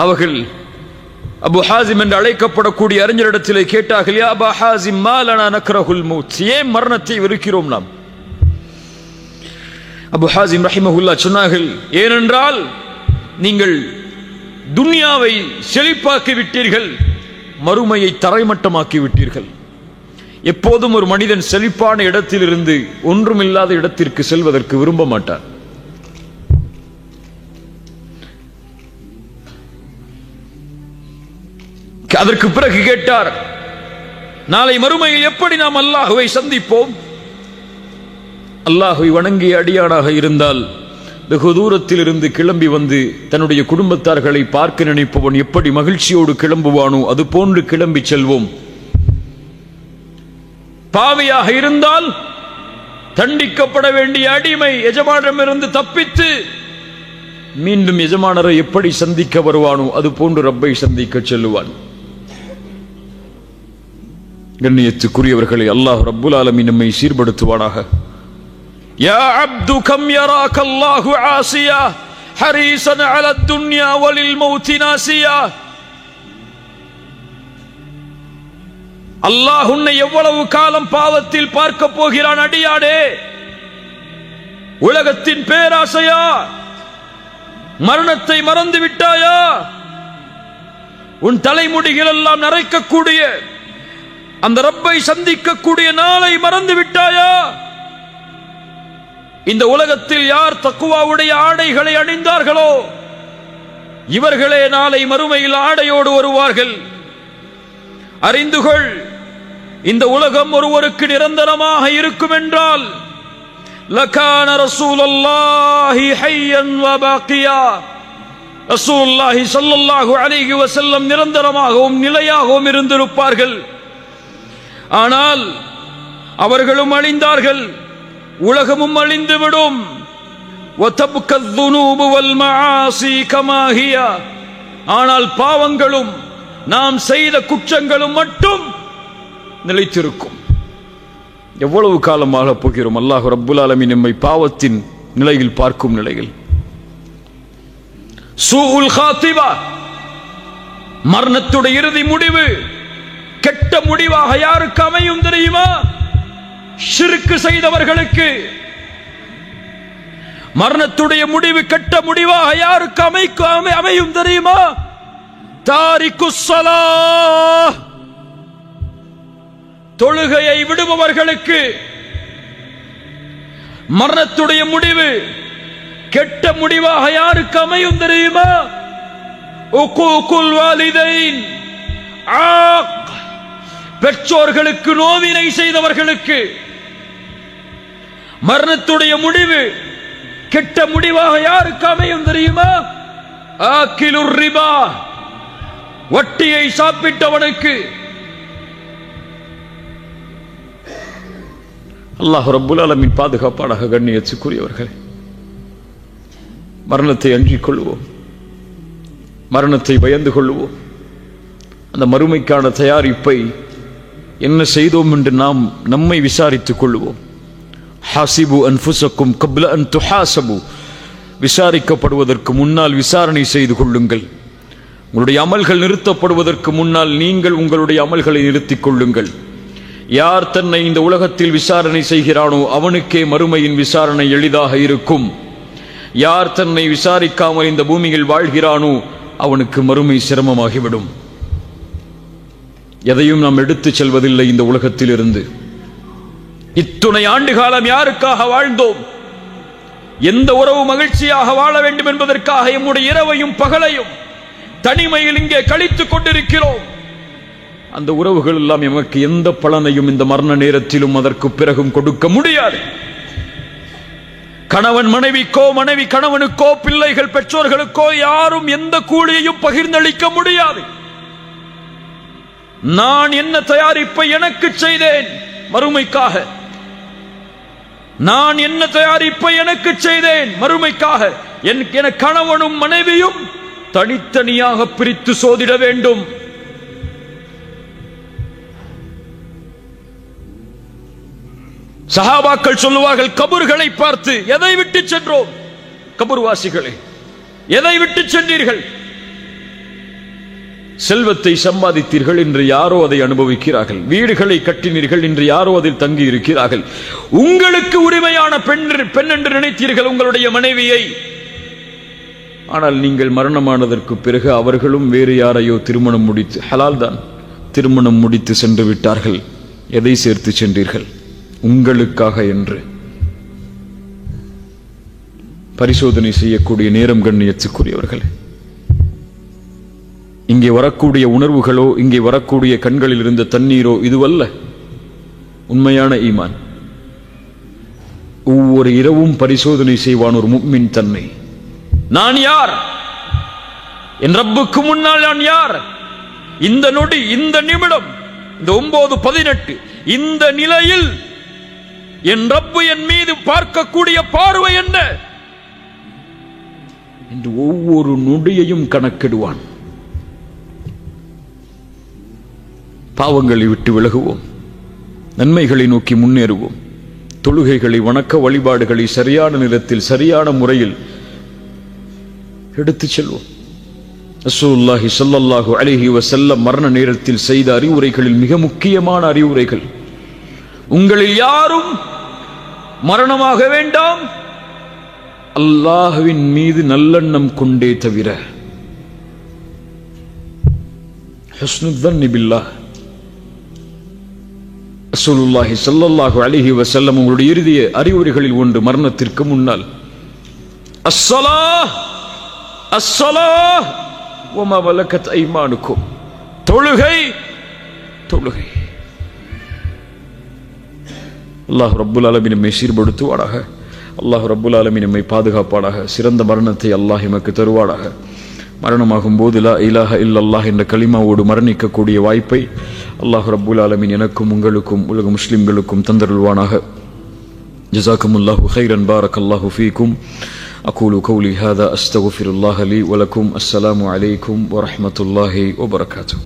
A: அவர்கள் அபு ஹாசிம் என்று அழைக்கப்படக்கூடிய அறிஞரிடத்திலே கேட்டார்கள், யா அபா ஹாசிம் மா லனா நக்ரஹுல் மௌத், ஏன் மரணத்தை வெறுக்கிறோம் நாம்? அபு ஹாசிம் ரஹிமஹுல்லாஹ் சொன்னார்கள், ஏனென்றால் நீங்கள் துன்யாவை செழிப்பாக்கி விட்டீர்கள், மறுமையை தரைமட்டமாக்கி விட்டீர்கள். எப்போதும் ஒரு மனிதன் செழிப்பான இடத்திலிருந்து ஒன்றுமில்லாத இடத்திற்கு செல்வதற்கு விரும்ப மாட்டார். அதற்கு பிறகு கேட்டார், நாளை மறுமையில் எப்படி நாம் அல்லாஹுவை சந்திப்போம்? அல்லாஹுவை வணங்கிய அடியானாக இருந்தால் வெகு தூரத்தில் இருந்து கிளம்பி வந்து தன்னுடைய குடும்பத்தார்களை பார்க்க நினைப்பவன் எப்படி மகிழ்ச்சியோடு கிளம்புவானோ அது போன்று கிளம்பி செல்வோம். பாவியாக இருந்தால் தண்டிக்கப்பட வேண்டிய அடிமை எஜமானரிடமிருந்து தப்பித்து மீண்டும் எஜமானரை எப்படி சந்திக்க வருவானோ அது போன்று ரப்பை சந்திக்க செல்லுவான். கண்ணியத்துக்குரியவர்களை, அல்லாஹ் ரப்புல் ஆலமீன் நம்மை சீர்படுத்துவானாக. யா அப்து கம் யராக அல்லாஹு ஆசியா ஹரீஸன் அலா துன்யா வலில் மௌத்தி நாசியா. அல்லாஹ் உன்னை எவ்வளவு காலம் பாவத்தில் பார்க்க போகிறான் அடியாடே? உலகத்தின் பேராசையா? மரணத்தை மறந்து விட்டாயா? உன் தலைமுடிகள் எல்லாம் நரைக்கக்கூடிய அந்த ரப்பை சந்திக்கக்கூடிய நாளை மறந்து விட்டாயா? இந்த உலகத்தில் யார் தக்குவாவுடைய ஆடைகளை அணிந்தார்களோ இவர்களே நாளை மறுமையில் ஆடையோடு வருவார்கள். அறிந்துகொள், இந்த உலகம் ஒருவருக்கு நிரந்தரமாக இருக்கும் என்றால் லகான ரசூலுல்லாஹி ஹய்யன் வ பாக்கியா, ரசூலுல்லாஹி ஸல்லல்லாஹு அலைஹி வஸல்லம் நிரந்தரமாகவும் நிலையாகவும் இருந்திருப்பார்கள். ஆனால் அவர்களும் அழிந்தார்கள், உலகமும் அழிந்துவிடும். وَتَبْقَى الذُّنُوبُ وَالْمَعَاصِي كَمَا هِيَ. ஆனால் பாவங்களும் நாம் செய்த குற்றங்களும் மட்டும் நிலைத்திருக்கும். எவ்வளவு காலமாக போகிறோம்? அல்லாஹ் ரப்புல் ஆலமீன் நம்மை பாவத்தின் நிலையில் பார்க்கும் நிலையில். சூஉல் காத்திபா, மரணத்துடைய இறுதி முடிவு கெட்ட முடிவாக யாருக்கு அமையும் தெரியுமா? ஷிர்க் செய்தவர்களுக்கு. மரணத்துடைய முடிவு கெட்ட முடிவாக யாருக்கு அமையும் தெரியுமா? தாரிக்குஸ் ஸலாஹ், தொழுகையை விடுபவர்களுக்கு மரணத்துடைய முடிவு கெட்ட முடிவாக யாருக்கு அமையும் தெரியுமா? உக்கூகுல் வாலிதைன், பெற்றோர்களுக்கு நோவினை செய்தவர்களுக்கு மரணத்துடைய முடிவு கெட்ட முடிவாக யாருக்கு அமையும் தெரியுமா? ஆக்கிலுர் ரிபா, வட்டியை சாப்பிட்டவனுக்கு அல்லாஹ் ரப்புல் ஆலமீன் பாதுகாப்பானாக. கண்ணியத்துக்குரியவர்களே, மரணத்தை அஞ்சிக் கொள்வோம், மரணத்தை பயந்து கொள்வோம். அந்த மறுமைக்கான தயாரிப்பை என்ன செய்தோம் என்று நாம் நம்மை விசாரித்துக் கொள்வோம். ஹாசிபு அன்ஃபுஸக்கும் கப்ல அன் துஹாசபு, விசாரிக்கப்படுவதற்கு முன்னால் விசாரணை செய்து கொள்ளுங்கள். உங்களுடைய அமல்கள் நிறுத்தப்படுவதற்கு முன்னால் நீங்கள் உங்களுடைய அமல்களை நிறுத்திக் கொள்ளுங்கள். யார் தன்னை இந்த உலகத்தில் விசாரணை செய்கிறானோ அவனுக்கே மறுமையின் விசாரணை எளிதாக இருக்கும். யார் தன்னை விசாரிக்காமல் இந்த பூமியில் வாழ்கிறானோ அவனுக்கு மறுமை சிரமமாகிவிடும். எதையும் நாம் எடுத்துச் செல்வதில்லை இந்த உலகத்தில் இருந்து. இத்துணை ஆண்டு காலம் யாருக்காக வாழ்ந்தோம்? எந்த உறவு மகிழ்ச்சியாக வாழ வேண்டும் என்பதற்காக எம்முடைய இரவையும் பகலையும் தனிமையில் இங்கே கழித்துக் கொண்டிருக்கிறோம். அந்த உறவுகள் எல்லாம் எமக்கு எந்த பலனையும் இந்த மரண நேரத்திலும் அதற்கு பிறகும் கொடுக்க முடியாது. கணவன் மனைவிக்கோ, மனைவி கணவனுக்கோ, பிள்ளைகள் பெற்றோர்களுக்கோ யாரும் எந்த கூலியையும் பகிர்ந்தளிக்க முடியாது. நான் என்ன தயாரிப்பை எனக்கு செய்தேன் மறுமைக்காக? நான் என்ன தயாரிப்பை எனக்கு செய்தேன் மறுமைக்காக? என கணவனும் மனைவியும் தனித்தனியாக பிரித்து சோதிட வேண்டும். சஹாபாக்கள் சொல்லுவார்கள், கபர்களை பார்த்து, எதை விட்டு சென்றோம்? கபர்வாசிகளே, எதை விட்டு சென்றீர்கள்? செல்வத்தை சம்பாதித்தீர்கள், இன்று யாரோ அதை அனுபவிக்கிறார்கள். வீடுகளை கட்டினீர்கள், இன்று யாரோ அதில் தங்கி இருக்கிறார்கள். உங்களுக்கு உரிமையான பெண் என்று நினைத்தீர்கள் உங்களுடைய மனைவியை. ஆனால் நீங்கள் மரணமானதற்கு பிறகு அவர்களும் வேறு யாரையோ திருமணம் முடித்து, ஹலால் தான், திருமணம் முடித்து சென்று விட்டார்கள். எதை சேர்த்து சென்றீர்கள்? உங்களுக்காக என்று பரிசோதனை செய்யக்கூடிய நேரம். கண்ணியத்துக்குரியவர்களே, இங்கே வரக்கூடிய உணர்வுகளோ, இங்கே வரக்கூடிய கண்களில் இருந்த தண்ணீரோ இதுவல்ல உண்மையான ஈமான். ஒவ்வொரு இரவும் பரிசோதனை செய்வான் ஒரு முஃமின் தன்னை. நான் யார்? என் ரப்புக்கு முன்னால் நான் யார்? இந்த நொடி, இந்த நிமிடம், இந்த 9:18 இந்த நிலையில் என் ரப்பு என் மீது பார்க்கக்கூடிய பார்வை என்ன என்று ஒவ்வொரு நொடியையும் கணக்கிடுவான். பாவங்களை விட்டு விலகுவோம், நன்மைகளை நோக்கி முன்னேறுவோம். தொழுகைகளை, வணக்க வழிபாடுகளை சரியான நேரத்தில் சரியான முறையில் எடுத்துச் செல்வோம். ரசூலுல்லாஹி ஸல்லல்லாஹு அலைஹி வஸல்லம் மரண நேரத்தில் செய்த அறிவுரைகளில் மிக முக்கியமான அறிவுரைகள், உங்களில் யாரும் மரணமாக வேண்டாம் அல்லாஹ்வின் மீது நல்லெண்ணம் கொண்டே தவிர. ஹுஸ்னுல் ظن பில்லாஹ். ரசூலுல்லாஹி ஸல்லல்லாஹு அலைஹி வஸல்லம் உங்களுடைய இறுதி அறிவுரைகளில் ஒன்று, மரணத்திற்கு முன்னால் அஸ்ஸலாஹ் அஸ்ஸலாஹ் வமா மலக்கத் ஐமானுக்கும், தொழுகை தொழுகை. அல்லாஹ் ரப்புல் ஆலமீன் நம்மை சீர்படுத்துவானாக. அல்லாஹ் ரப்புல் ஆலமீன் நம்மை பாதுகாப்பானாக. சிறந்த மரணத்தை அல்லாஹ் எமக்கு தருவானாக. மரணமாகும் போது லா இலாஹ இல்லல்லாஹ் என்ற கலிமாவோடு மரணிக்கக்கூடிய வாய்ப்பை அல்லாஹ் ரப்புல் ஆலமீன் எனக்கும் உங்களுக்கும் உலக முஸ்லிம்களுக்கும் தந்தருள்வானாக. ஜஸாக்குமுல்லாஹு கைரன், பாரக்கல்லாஹு ஃபீக்கும். அகூலு கௌலி ஹாதா அஸ்தக்ஃபிருல்லாஹ லீ வலக்கும். அஸ்ஸலாமு அலைக்கும் வரஹ்மத்துல்லாஹி வபரகாத்துஹு.